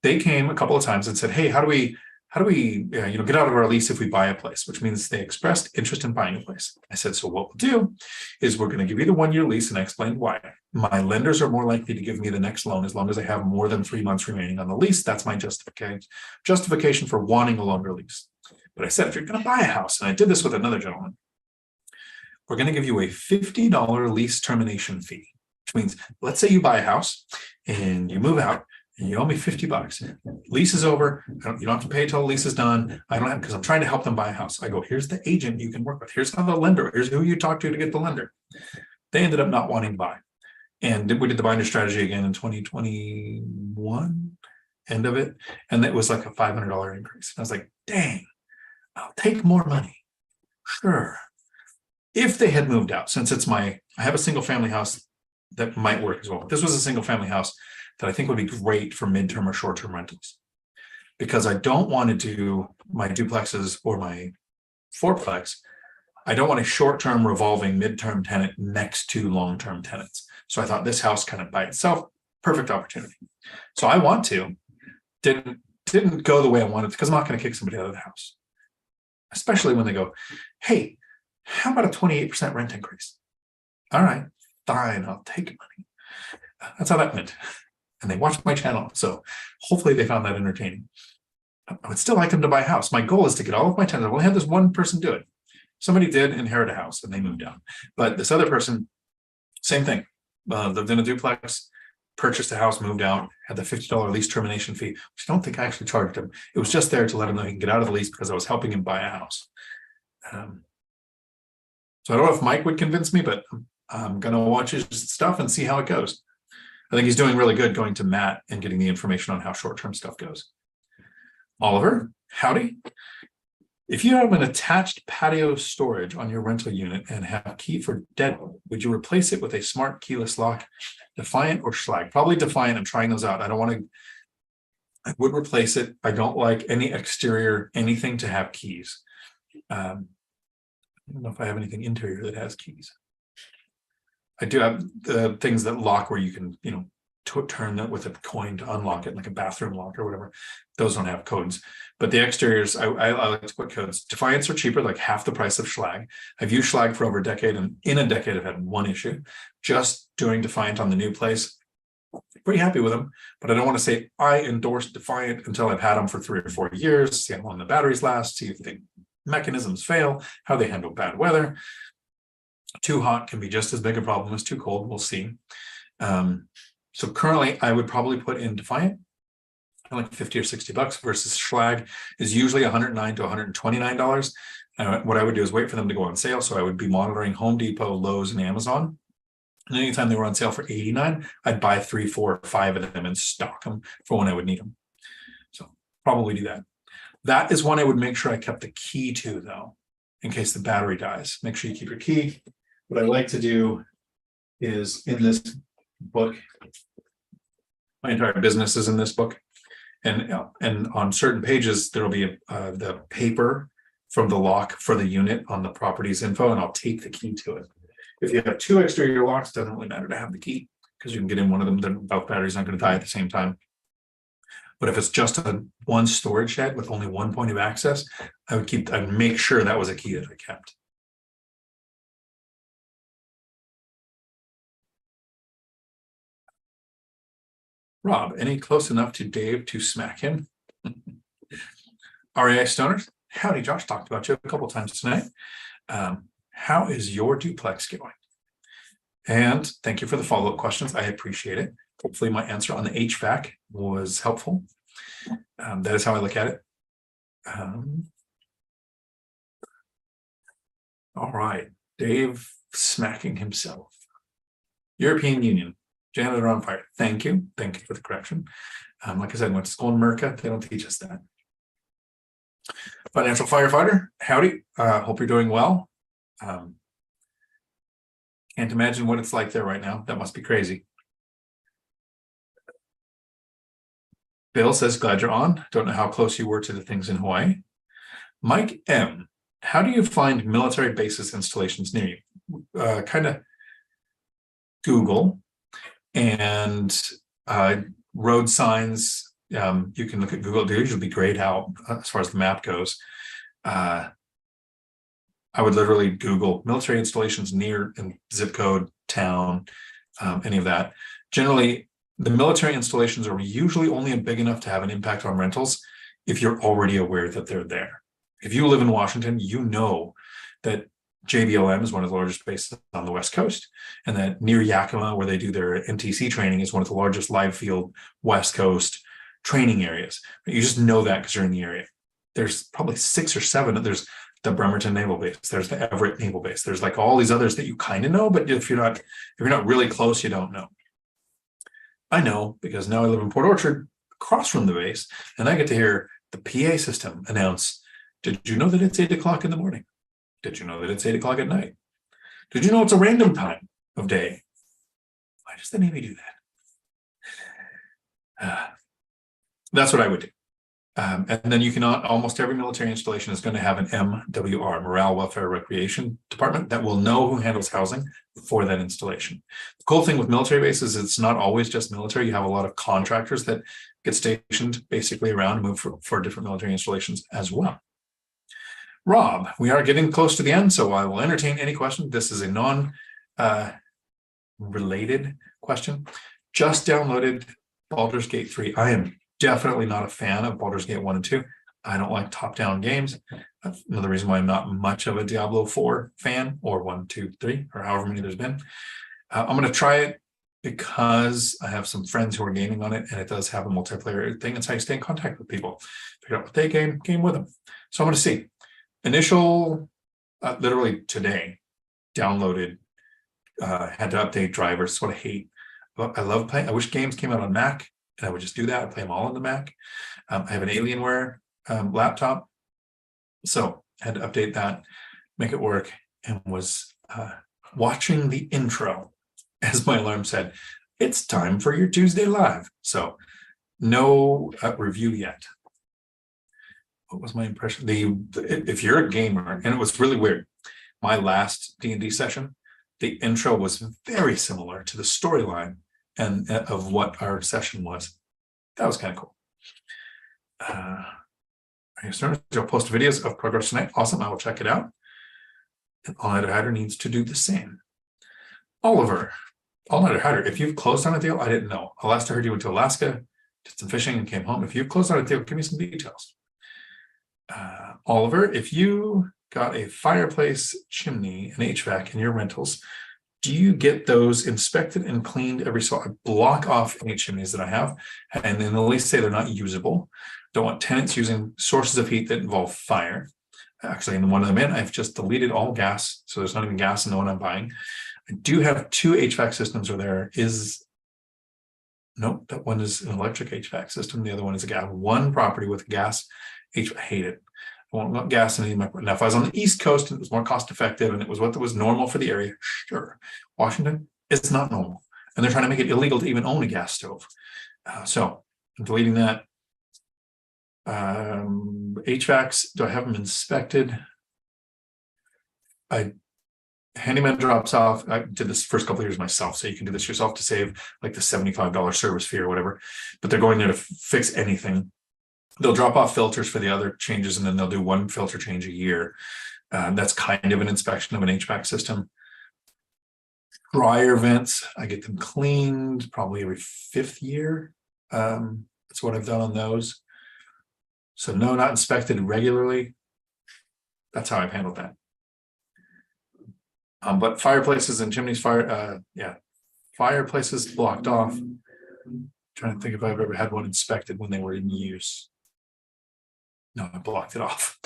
They came a couple of times and said, hey, how do we get out of our lease if we buy a place, which means they expressed interest in buying a place. I said, so what we'll do is we're going to give you the 1-year lease, and I explained why. My lenders are more likely to give me the next loan as long as I have more than 3 months remaining on the lease. That's my justification for wanting a longer lease. But I said, if you're going to buy a house, and I did this with another gentleman, we're going to give you a $50 lease termination fee, which means, let's say you buy a house and you move out, and you owe me $50. Lease is over. You don't have to pay till the lease is done. I don't have, because I'm trying to help them buy a house. I go, here's the agent you can work with. Here's how the lender. Here's who you talk to get the lender. They ended up not wanting to buy. And we did the binder strategy again in 2021, end of it. And it was like a $500 increase. And I was like, dang, I'll take more money. Sure. If they had moved out, since I have a single family house that might work as well. This was a single family house that I think would be great for midterm or short-term rentals, because I don't want to do my duplexes or my fourplex. I don't want a short-term revolving midterm tenant next to long-term tenants. So I thought this house kind of by itself, perfect opportunity. So I want to, didn't go the way I wanted because I'm not going to kick somebody out of the house, especially when they go, hey, how about a 28% rent increase? All right, fine, I'll take money. That's how that went. And they watched my channel, so hopefully they found that entertaining. I would still like them to buy a house. My goal is to get all of my tenants. I've only had this one person do it. Somebody did inherit a house and they moved out. But this other person, same thing. Lived in a duplex, purchased a house, moved out, had the $50 lease termination fee, which I don't think I actually charged him. It was just there to let him know he can get out of the lease because I was helping him buy a house. So I don't know if Mike would convince me, but I'm going to watch his stuff and see how it goes. I think he's doing really good going to Matt and getting the information on how short-term stuff goes. Oliver, howdy. If you have an attached patio storage on your rental unit and have key for deadbolt, would you replace it with a smart keyless lock, Defiant or Schlag? Probably Defiant. I'm trying those out. I would replace it. I don't like any exterior, anything to have keys. I don't know if I have anything interior that has keys. I do have the things that lock where you can, turn that with a coin to unlock it, like a bathroom lock or whatever. Those don't have codes. But the exteriors, I like to put codes. Defiants are cheaper, like half the price of Schlag. I've used Schlag for over a decade, and in a decade, I've had one issue. Just doing Defiant on the new place, pretty happy with them. But I don't want to say I endorse Defiant until I've had them for 3 or 4 years, see how long the batteries last, see if the mechanisms fail, how they handle bad weather. Too hot can be just as big a problem as too cold. We'll see. So currently, I would probably put in Defiant, like $50 or $60 versus Schlag is usually $109 to $129. What I would do is wait for them to go on sale. So I would be monitoring Home Depot, Lowe's, and Amazon. And anytime they were on sale for $89, I'd buy 3, 4, 5 of them and stock them for when I would need them. So probably do that. That is one I would make sure I kept the key to, though, in case the battery dies. Make sure you keep your key. What I like to do is in this book, my entire business is in this book, and on certain pages there will be the paper from the lock for the unit on the property's info, and I'll tape the key to it. If you have 2 exterior locks, it doesn't really matter to have the key because you can get in one of them. Then both batteries aren't going to die at the same time. But if it's just one storage shed with only one point of access, I'd make sure that was a key that I kept. Rob, any close enough to Dave to smack him? RAI Stoners, howdy, Josh. Talked about you a couple times tonight. How is your duplex going? And thank you for the follow-up questions. I appreciate it. Hopefully my answer on the HVAC was helpful. That is how I look at it. All right, Dave smacking himself. European Union, janitor on fire. Thank you. Thank you for the correction. Like I said, I went to school in America. They don't teach us that. Financial firefighter, howdy. Hope you're doing well. Can't imagine what it's like there right now. That must be crazy. Bill says, glad you're on. Don't know how close you were to the things in Hawaii. Mike M, how do you find military bases installations near you? Kind of Google and road signs. You can look at Google. They usually be grayed out as far as the map goes. I would literally Google military installations near in zip code, town, any of that. Generally, the military installations are usually only big enough to have an impact on rentals if you're already aware that they're there. If you live in Washington, you know that JBLM is one of the largest bases on the West Coast, and that near Yakima, where they do their NTC training, is one of the largest live field West Coast training areas. You just know that because you're in the area. There's probably 6 or 7. There's the Bremerton Naval Base. There's the Everett Naval Base. There's like all these others that you kind of know, but if you're not really close, you don't know. I know because now I live in Port Orchard, across from the base, and I get to hear the PA system announce, "Did you know that it's 8 o'clock in the morning? Did you know that it's 8 o'clock at night? Did you know it's a random time of day?" Why does the Navy do that? That's what I would do. And then you can, almost every military installation is going to have an MWR, Morale, Welfare, Recreation Department, that will know who handles housing for that installation. The cool thing with military bases is it's not always just military. You have a lot of contractors that get stationed basically around and move for different military installations as well. Rob, we are getting close to the end, so I will entertain any question. This is a non-related question. Just downloaded Baldur's Gate 3. I am definitely not a fan of Baldur's Gate 1 and 2. I don't like top-down games. That's another reason why I'm not much of a Diablo 4 fan, or 1, 2, 3, or however many there's been. I'm going to try it because I have some friends who are gaming on it, and it does have a multiplayer thing. It's how you stay in contact with people. Figure out what they game with them. So I'm going to see. Initial, literally today, downloaded, had to update drivers. That's what I hate. I love playing. I wish games came out on Mac, and I would just do that. I play them all on the Mac. I have an Alienware laptop, so I had to update that, make it work, and was watching the intro as my alarm said, "It's time for your Tuesday live." So no review yet. What was my impression? If you're a gamer, and it was really weird, my last D&D session, the intro was very similar to the storyline and of what our session was. That was kind of cool. I'll post videos of progress tonight. Awesome. I will check it out. And All Nighter Hider needs to do the same. Oliver, All Nighter Hider, if you've closed on a deal, I didn't know. Last I heard you went to Alaska, did some fishing, and came home. If you've closed on a deal, give me some details. Oliver, if you got a fireplace, chimney, and HVAC in your rentals, do you get those inspected and cleaned every so often? I block off any chimneys that I have, and then at least say they're not usable. Don't want tenants using sources of heat that involve fire. Actually, in the one of them I've just deleted all gas, so there's not even gas in the one I'm buying. I do have 2 HVAC systems where there is, nope, that one is an electric HVAC system. The other one is a gas. One property with gas HVAC. I hate it. I want gas in any of my. Now, if I was on the East Coast and it was more cost effective and it was what was normal for the area, sure. Washington, it's not normal, and they're trying to make it illegal to even own a gas stove. So I'm deleting that. HVACs, do I have them inspected? Handyman drops off. I did this first couple of years myself, so you can do this yourself to save like the $75 service fee or whatever. But they're going there to fix anything. They'll drop off filters for the other changes, and then they'll do 1 filter change a year. That's kind of an inspection of an HVAC system. Dryer vents, I get them cleaned probably every 5th year. That's what I've done on those. So no, not inspected regularly. That's how I've handled that. But fireplaces and chimneys, fireplaces blocked off. I'm trying to think if I've ever had one inspected when they were in use. No, I blocked it off.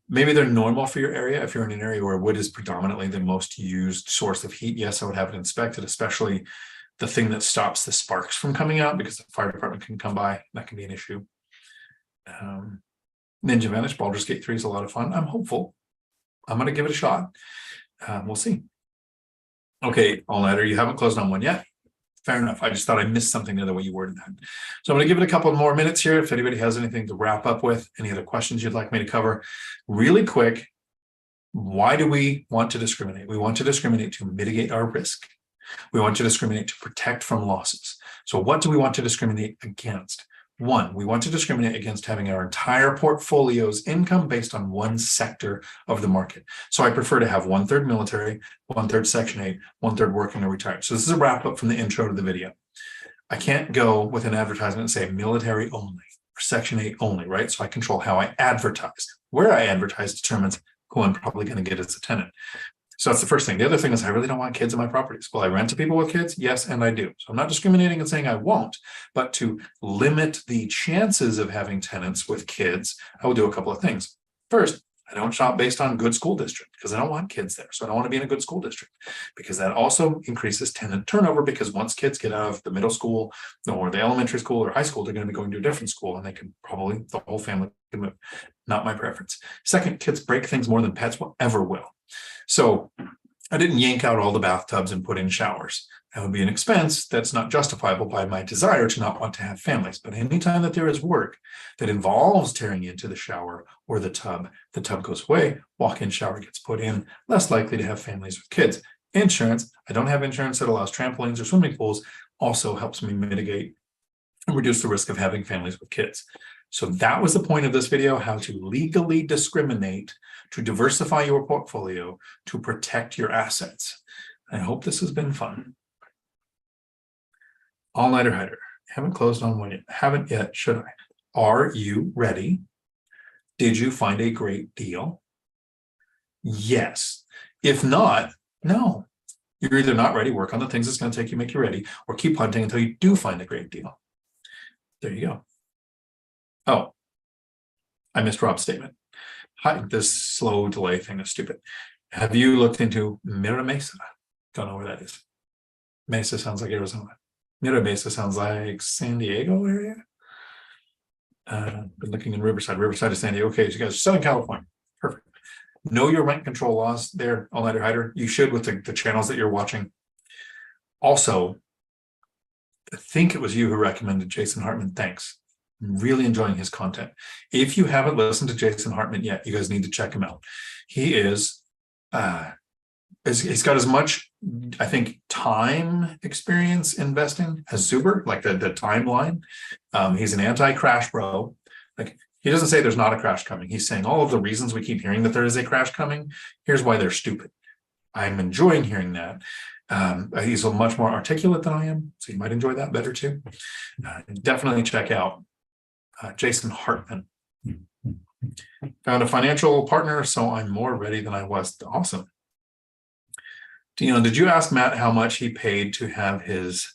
Maybe they're normal for your area. If you're in an area where wood is predominantly the most used source of heat, yes, I would have it inspected, especially the thing that stops the sparks from coming out, because the fire department can come by. That can be an issue. Ninja Vanish, Baldur's Gate 3 is a lot of fun. I'm hopeful. I'm going to give it a shot. We'll see. Okay, all-nighter, you haven't closed on one yet. Fair enough. I just thought I missed something there the way you worded that. So I'm going to give it a couple more minutes here. If anybody has anything to wrap up with, any other questions you'd like me to cover, really quick. Why do we want to discriminate? We want to discriminate to mitigate our risk. We want to discriminate to protect from losses. So what do we want to discriminate against? One, we want to discriminate against having our entire portfolio's income based on one sector of the market. So I prefer to have 1/3 military, 1/3 Section 8, 1/3 working or retired. So this is a wrap up from the intro to the video. I can't go with an advertisement and say military only or Section 8 only, right? So I control how I advertise. Where I advertise determines who I'm probably going to get as a tenant. So that's the first thing. The other thing is I really don't want kids in my properties. Will I rent to people with kids? Yes, and I do. So I'm not discriminating and saying I won't, but to limit the chances of having tenants with kids, I will do a couple of things. First, I don't shop based on good school district because I don't want kids there. So I don't want to be in a good school district because that also increases tenant turnover, because once kids get out of the middle school or the elementary school or high school, they're going to be going to a different school and they can probably, the whole family can move. Not my preference. Second, kids break things more than pets will ever will. So I didn't yank out all the bathtubs and put in showers. That would be an expense that's not justifiable by my desire to not want to have families. But anytime that there is work that involves tearing into the shower or the tub goes away, walk-in shower gets put in, less likely to have families with kids. Insurance, I don't have insurance that allows trampolines or swimming pools, also helps me mitigate and reduce the risk of having families with kids. So that was the point of this video, how to legally discriminate, to diversify your portfolio, to protect your assets. I hope this has been fun. All-nighter hider. Haven't closed on one yet. Haven't yet, should I? Are you ready? Did you find a great deal? Yes. If not, no. You're either not ready, work on the things that's going to take you, make you ready, or keep hunting until you do find a great deal. There you go. Oh, I missed Rob's statement. Hi, this slow delay thing is stupid. Have you looked into Mira Mesa? Don't know where that is. Mesa sounds like Arizona. Mira Mesa sounds like San Diego area. Been looking in Riverside. Riverside is San Diego. Okay, so you guys are Southern California. Perfect. Know your rent control laws there, all-nighter hider. You should with the channels that you're watching. Also, I think it was you who recommended Jason Hartman. Thanks. I'm really enjoying his content. If you haven't listened to Jason Hartman yet, you guys need to check him out. He is, he's got as much, I think, time experience investing as Zuber, like the timeline. He's an anti-crash bro. Like, he doesn't say there's not a crash coming. He's saying all of the reasons we keep hearing that there is a crash coming, here's why they're stupid. I'm enjoying hearing that. He's much more articulate than I am, so you might enjoy that better too. Definitely check out Jason Hartman. Found a financial partner, so I'm more ready than I was. Awesome. Dion, did you ask Matt how much he paid to have his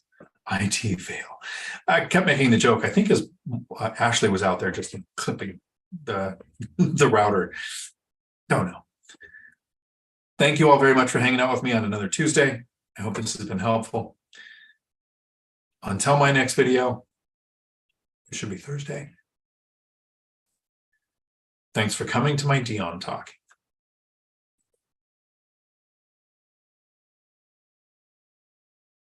IT fail? I kept making the joke. I think his Ashley was out there just clipping the router. Don't know. Thank you all very much for hanging out with me on another Tuesday. I hope this has been helpful. Until my next video, it should be Thursday. Thanks for coming to my Dion Talk.